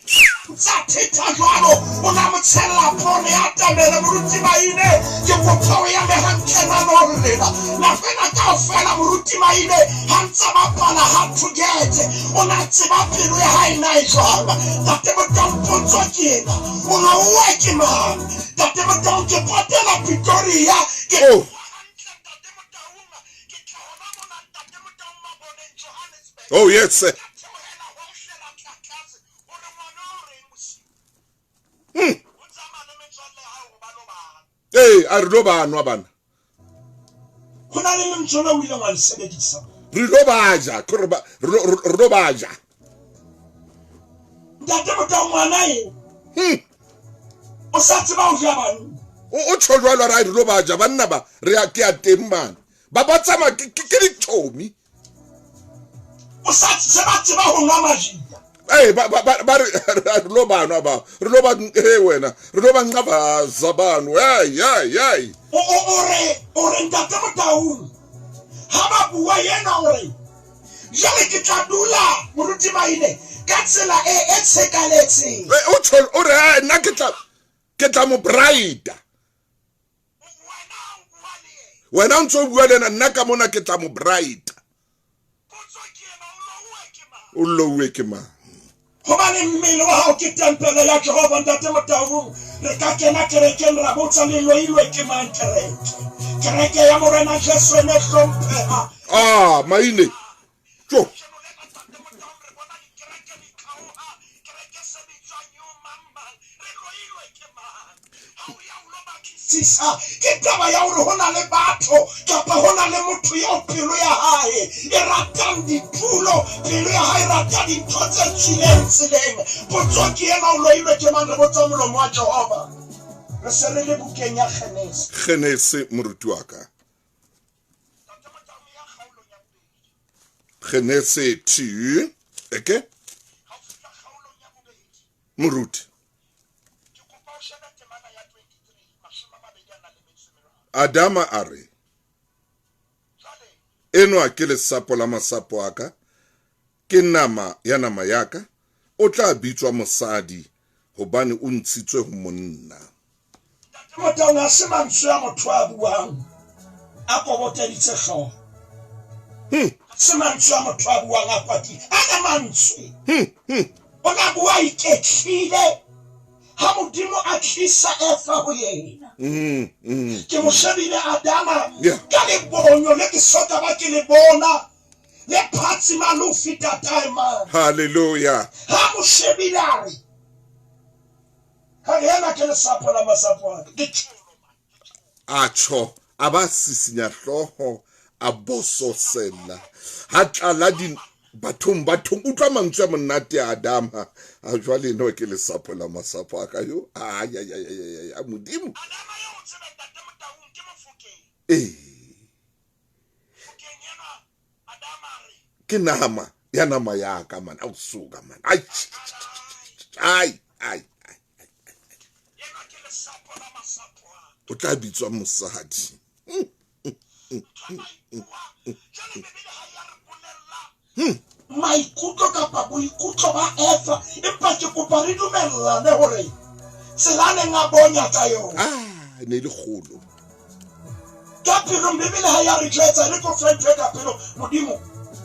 ntsa theta jwalo ona motshella pone ya tabela moruti maine ke potso ya me hantlena no lela na fena ka fela moruti maine hantsa bapala ha tugete ona tseba pelo ya hae na jwanga tate botampo tsokena ona uweke man tate botampo ke patela Victoria ke Oh yes sir. a re lo banwa bana Ho na le lentswe le o ileng wa le sebedisa. re lo baja ke re lo baja Ntate Motau ngwana e. O sa tseba ho ja bana. o tsho jwalo ra re lo baja banna ba re a ke a teng bana ba tsama ke dithomi O sa tseba ho nwa majida. ba re lo banwa ba re lo ba wena re lo ba nqaba zabanu hey O re ntate Motau. Ha ba bua yena o re jale ke tla dula moruti maine ka tsela e tshekaletseng. o tsho o re nna ke tla mo bride wena ntse o bua le nna ka mona ke tla mo bride o lowe ke ma Hobane mmele wa hao ke tempele ya Jehova ntate Motau. Re ka kena kerekeng ra botsa leloilwe ke mang kereke ya Morena Jesu ene hlompheha. maine tjo Sisa ke taba ya hore hona le batho kapa hona le motho ya pelo ya hae e ratang ditulo, pelo ya hae rata dintho tse tswileng tseleng. Potso ke ena o loilwe ke mang re botsa molomo wa Jehova. Re se re le bukeng ya Genese moruti wa ka Genese 2 okay moruti Adama a re eno a ke lesapo la masapo aka ke nama ya nama yaka o tla bitswa mosadi hobane o ntshitswe ho monna. Motau nga se mantswe ya motho a buang a koboteditse hlooho. Se mantswe ya motho a buang a kwatile ana mantswe o na bua iketlile ha Modimo a tlisa efa ho yena. Ke mo shebile Adama ka lebonyo le ke soka ba ke le bona le phatsi malufi tataima. Hallelujah. Ha mo shebile a re ha yena ke lesapo la masapo atsho abasisinya hloho a bososela ha tlala bathong utlwa mantswe a monate a Adama a jwale no ke lesapo la masapo aka yo a Modimo ke nama ya nama ya ka man a usuka man ai o tla bitswa mosadi maikutlo kapa boikutlo ba efa empa ke kopa re dumellane hore selane nga bonya ka yona ne le kgolo ka pelo Bibele ha ya re tletsa le ko fentwe ka pelo Modimo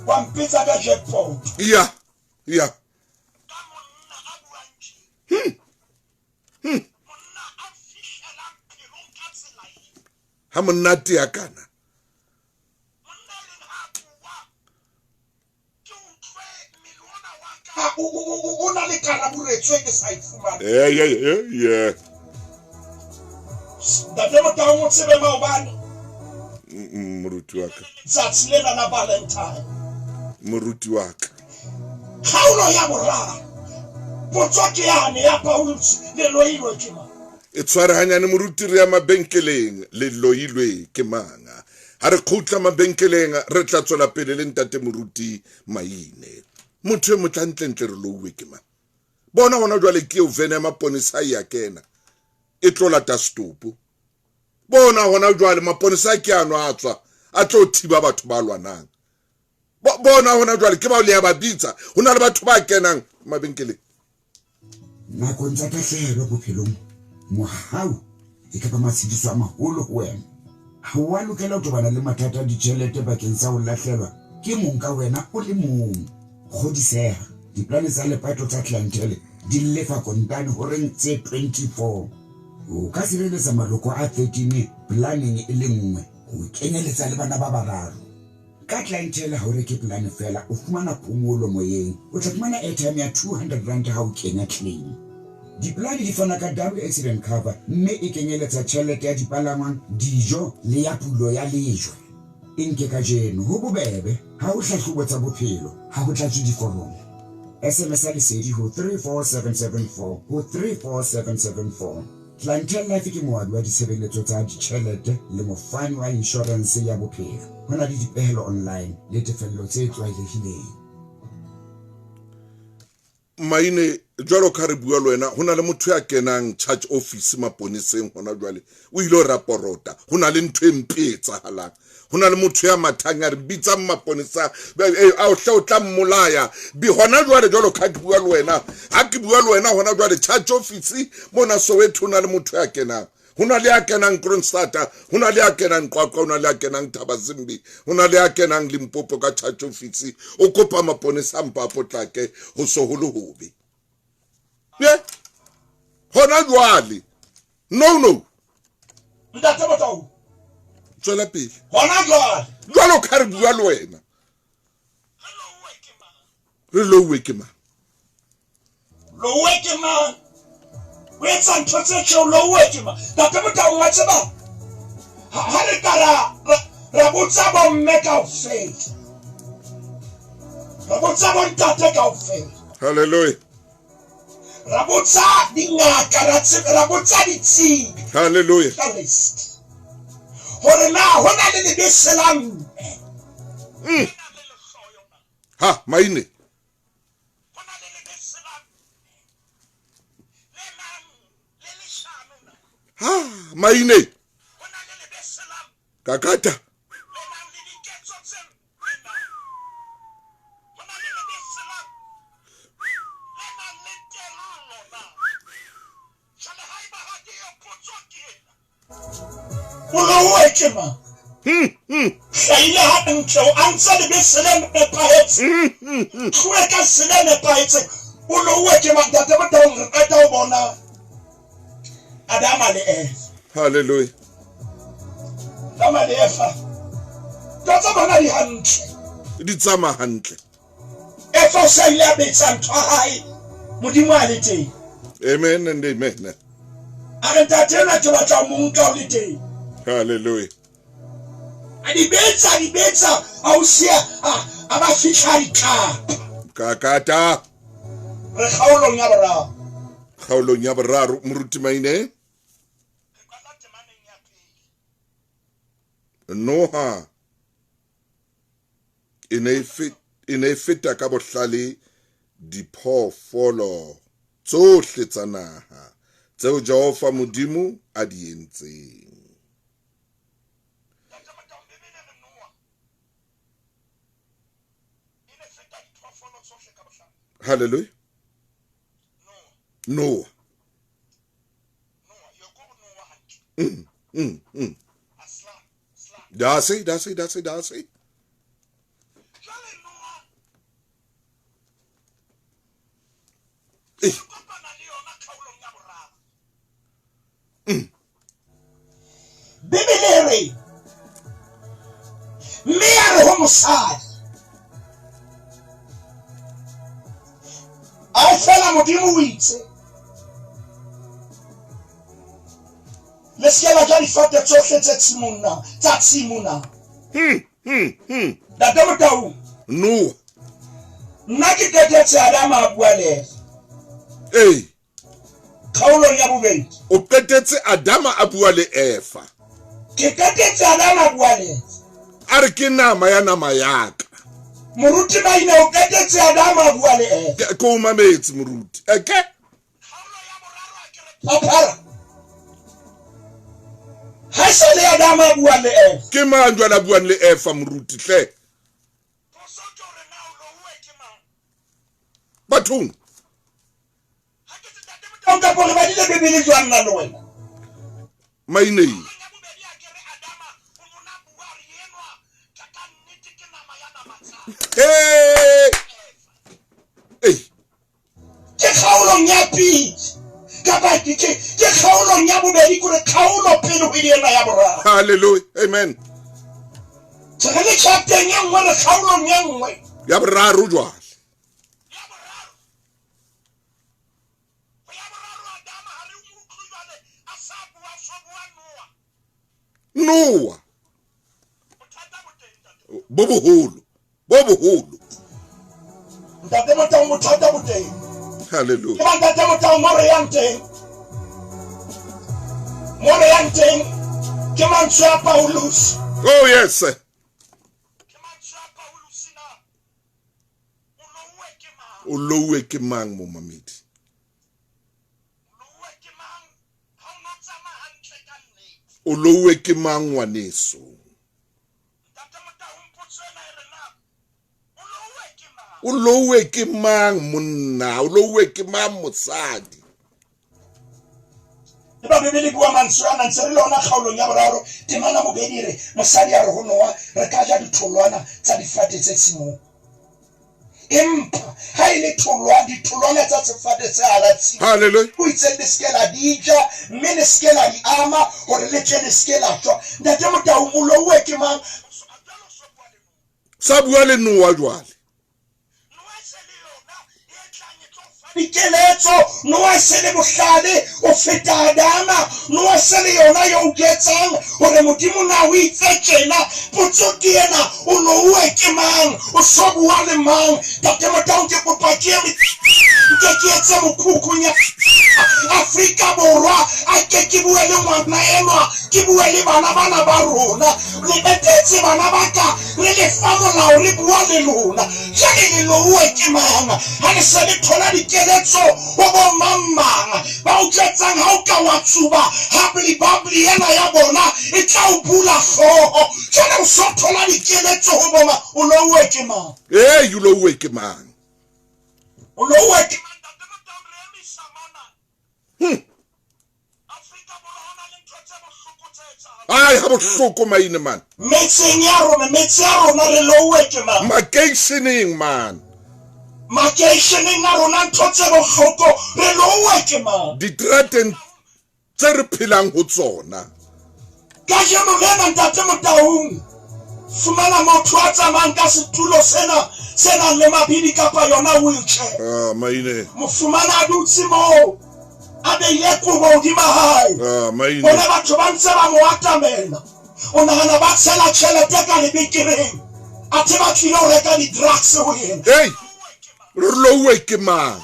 wa mpitsa ka jackpot ya ha monate ya kana una le karaburetswe ke sa ifumana Ntate Motau mo tsebe maobane moruti wa ka tsatsi lena la Valentine moruti wa ka kgaolo ya boraro potso ke yane ya Paulus le loilwe ke mang e tshware hanyane moruti re ya mabenkeleng le loilwe ke manga ha re khutla mabenkeleng re tla tswela pele le ntate moruti maine motho mo tlantlentle re lowe ke mang bona hona jwale ke o vene maponisa ya kena e tlola ta stopo bona hona jwale maponisa ke anwa atswa a tlo thiba batho ba lwanang bona hona jwale ke ba le ya babitsa hona le batho ba kenang mabenkeleng nako ntse ka hlelo bophelong mohau e ka ba matshidiso a maholo ho wena ha wa lokela ho bana le mathata a ditjhelete bakeng sa ho lahlelwa ke mong ka wena o le mong kgodiseha diplane tsa lepato tsa clientele di lefa kontane ho reng tse 24 o ka sireletsa maloko a 13 planning e le nngwe ho kenyeletsa le bana ba bararo ka clientele ha o reke plan fela o fumana phomolo moyeng o tla fumana airtime ya 200 rand ha o kenya claim Dipolane di fana ka double accident cover mme e kenyeletsa tjhelete ya dipalangwang, dijo le ya pulo ya lejwe. E nke ka jeno ho bobebe ha o hlahlobo tsa bophelo ha ho tlatswe diforomo. SMS lesedi ho 34774 ho 34774. Clientele Life ke moabi wa ditshebeletso tsa ditjhelete le mofani wa insurance ya bophelo. Ho na le dipehelo online le tefello tse tlwaelehileng. Maine jwalo ka re bua le wena ho na le motho ya kenang charge office maponeseng hona jwale o ile raporota ho na le ntwe mpetsa halang ho na le motho ya mathanga re bitsa maponesa a o hla o tla mmolaya bi hona jwalo ka ke bua le wena ha ke bua le wena hona jwale charge office mona Soweto na le motho ya kenang hona le ya kenang Kroonstad hona le ya kenang Qwaqwa hona le ya kenang Thabazimbi hona le ya kenang Limpopo ka charge office o kopa maponesa mpa potlake ho so ho le hobe ye hona jwale no ntate Motau tswela pele hona jwalo ka re bua le wena re lo weke man Where's some potential low working? Dr. Motau, what's about? Halikara Rabutabo make out faith. Rabutabo take out faith. Hallelujah. Rabutsa dinga karatsi Rabutsa di tig. Hallelujah. Horena hona le beselam. Ha maine maine kakata Ulowekema Shaila hatancho answer the beselam pahets. Kweka selene pahets. Ulowekema Dr. Motau atawona Adama le hallelujah Adama le efa Dotsa bona di hantle di tsama hantle Efa sa ile betsa ntwa hai modimo a le teng amen and amen are tatena tse batla monka o le teng hallelujah di betsa ausia aba fitshari kakata re khaolong ya boraro khaolong ya boraro moruti maine noha ine feta ka bohlale diphoofolo tsohle tsa naha tseo Jehova modimo a di entseng hallelujah Noah Dasi Bibelere Mere homosad I fela modimo witse Leskia la jali fate tsohle tsa tsimuna Dr. Motau no nna ke tetetse Adama a bua le khaolong ya bobedi o petetse Adama a bua le Eva ke tetetse Adama a bua le a re ke nama yaka moruti ba ina o tetetse Adama a bua le Eva ko mametse moruti eke apara Haisa le Adama a bua le Eva ke mang jwala buang le Eva moruti hle bathong Onka pole ba dile bibili jwa nna le wena maine ke khaolong ya pele kapa ke khaolong ya bobedi kore khaolo pele ho ile ya boraro hallelujah amen tsale chapter ya nngwe le khaolong ya nngwe ya boraro jwale boa bo boholo ntate Motau bothata bo teng hallelujah ke ba ntate Motau mo re yang teng ke mantswe a Paulus oh yes sir. ke mantswe a Paulus na O lowe ke mang mo mamedi o lowe ke mang ngwaneso o lowe ke mang monna o lowe ke mang mosadi ba bebele bua mantswe a ntse re lona kgaolong ya boraro temana mobedi re mosadi a re ho noa re ka ja ditholwana tsa difate tse tshimo empa ha ile ditholwana tsa sefate se alatsi hallelujah o itse le skela dija mme le skela di ama hore le tle le skela tswa ntate Motau o lowe ke mang sa bua le noa jwale dikeletso noa se le bohlale o feta Adama noa se le yona yo uketsang hore modimo na o itse tjena potso ke ena o lowe ke mang o so bua le mang ntate Motau ke kopa ke ke etse mokhukunya Afrika Borwa a ke bue le ngwana enwa ke bue le bana ba rona le betetse bana ba ka le le fa molao le bua le lona jale le lowe ke mang ha le se le thola dikeletso ho bo mamang ba o tsetsang ha o ka wa tsuba habli ena ya bona e tla o bula hlooho jale o so thola dikeletso ho bo o lowe ke mang you lowe ke mang o lowe ke ai ha bohloko maine man metseng ya rona re lowe ke mang makeisheneng man makeisheneng a rona ntho tse bohloko re lowe ke mang ditrateng tse re phelang ho tsona ka jeno lena ntate Motaung fumana motho a tsamayang ka setulo sena le mabidi kapa yona wheelchair maine mo fumana a dutse moo a beile kobo hodima hae maine bona batho ba ntse ba mo atamela o nagana ba tshela tjhelete ka lebekereng a the ba tlile ho reka di-drugs ho yena hey re lowe ke mang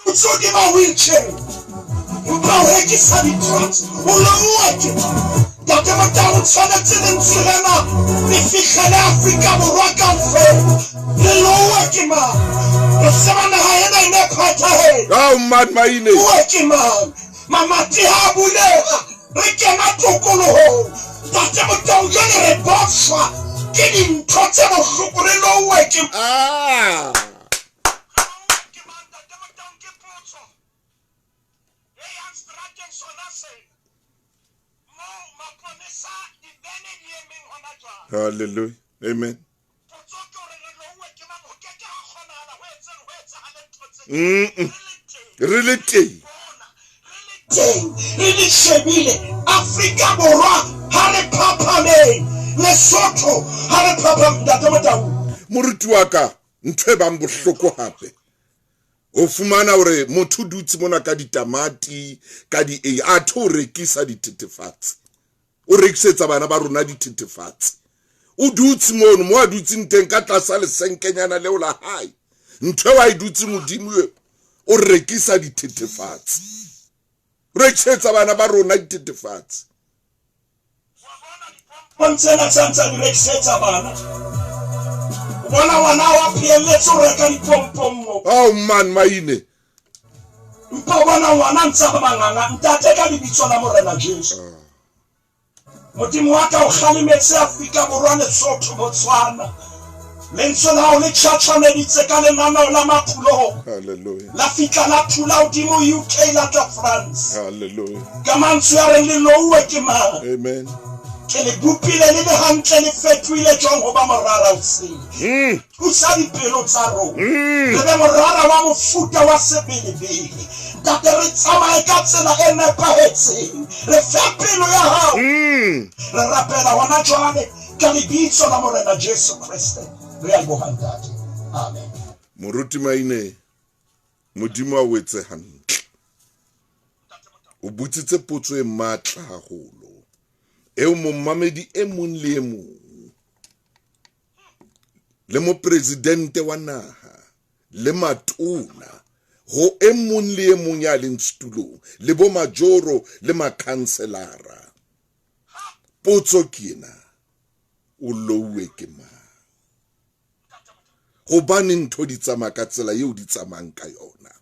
dutse hodima wheelchair mpa o rekisa di-drugs o lowe ke ntate Motau tshwanetse lentswe lena le fihlele Afrika Borwa kaofela le lowe ke mang re seba naha ena e nephathaela man maine lowe ke mang mamati ha bulega re kena tokolohong ntate Motau jwale re boswa ke dintho tse bohloko re lowe ke hallelujah amen re le teng re di shebile Afrika Borwa ha re phaphameng Lesotho ha re phaphameng ntate Motau moruti wa ka ntho e bang bohloko hape o fumana hore motho dutse mona ka ditamati ka di a tho rekisa dithethefatsi o rekisetsa bana ba rona dithethefatsi o dutse mono mo a dutseng teng ka tlasa lesenkenyana leo la hae ntho wa e dutse modimo o rekisa dithethefatsi rekisetsa bana ba rona dithethefatsi bontsena tsantsa di rekisetsa bana bona wana wa phelletse o reka dipompommo oh man maine mpa bona wana ntsa ba manganga ntate ka lebitso la Morena Jesu modimo wa ka o kgalemetse Afrika Borwa Lesotho Botswana lentswe la o le tjhatjhameditse ka lenaneo la makhulo hallelujah la fitla la thula hodimo UK la ka France hallelujah ka mantswe a reng le lowe ke mang amen ke le bupile le le hantle le fetwile jwang ho ba morara o sele o sa dipelo tsa rona le be morara wa mofuta wa sebelebele ntate re tsamaye ka tsela e nepahetseng re fe pelo ya hao re rapela hona jwale ka lebitso la Morena Jesu Kriste re a leboha ntate amen moruti maine modimo a wetse hantle o butsitse potso e matla haholo eo mommamedi e mong le e mong le mo presidente wa naha le matona ho e mong le e mong ya leng setulong le bo majoro le makhanselara. Potso ke ena, o louwe ke mang? Hobane ntho di tsamaya ka tsela eo di tsamayang ka yona?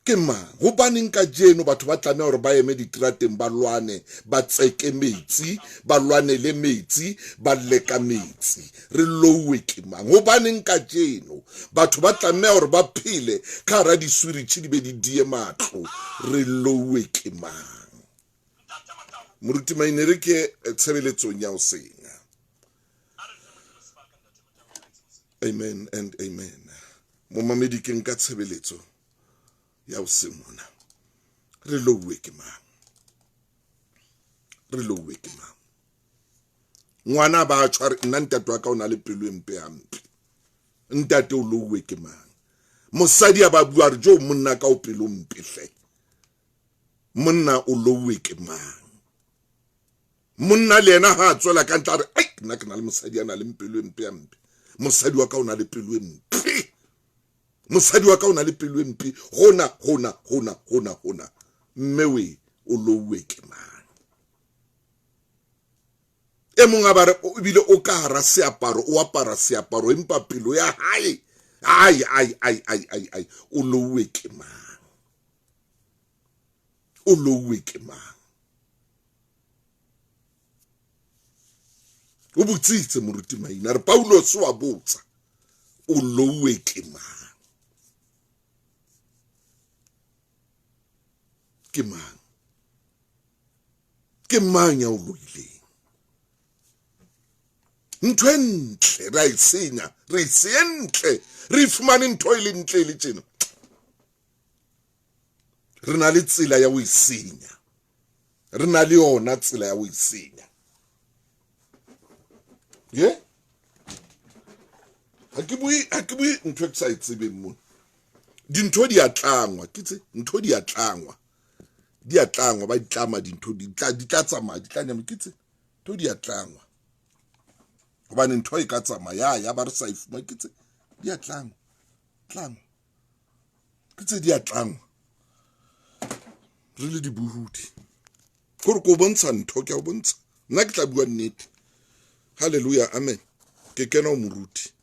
Ke mang? Hobane ka jeno batho ba tlameha hore ba eme diterateng ba lwane, ba tseke metsi, ba lwane le metsi, ba leka metsi? Re louwe ke mang? Hobane ka jeno batho ba tlameha hore ba phele ka hara diswiritjhi di be di die matlo? Re louwe ke mang? Moruti maine re ke tshebeletsong ya ho senya. Amen and amen. Momamedi ke nka tshebeletso ya ho semona. Re louwe ke mang? Re louwe ke mang? Ngwana ba tshware nna ntate wa ka o na le pelo empe hampe. Ntate o louwe ke mang? Mosadi a ba bua re jo monna ka o pelo mpe hle. Monna o louwe ke mang? Monna le ena ha tswela ka ntla re ai nna ke na le mosadi a na le pelo empe hampe. Mosadi wa ka o na le pelo empe. Mosadi wa ka o na le pelo empe. Hona. Mmewe o louwe ke mang? E mong a ba re ebile o ka hara seaparo, o apara seaparo empa pelo ya hae ai o louwe ke mang? O louwe ke mang? O botsitse moruti maina re Paulos wa botsa, o louwe ke mang? Ke mang? Ke mang ya o loileng? Ntho e ntle ra e senya, re sentle, re fumane ntho e le ntle le tjena. Re na le tsela ya ho isenya. Re na le yona tsela ya ho isenya. Ye? Ha ke bue ntho e ke sa e tsebeng mona. Dintho di a tlangwa, ke tse ntho di a tlangwa. Di a tlangwa ba ditlama dintho di tla tsamaya di tla nyama ke tse ntho di a tlangwa. Hobane ntho e ka tsamaya ya ba re sa ifuma ke tse di a tlangwa. Ke tse di a tlangwa. Re le di buhudi. Gore ko bontsha ntho ke a bontsha. Nna ke tla bua nnete. Hallelujah, amen. Ke kena o moruti.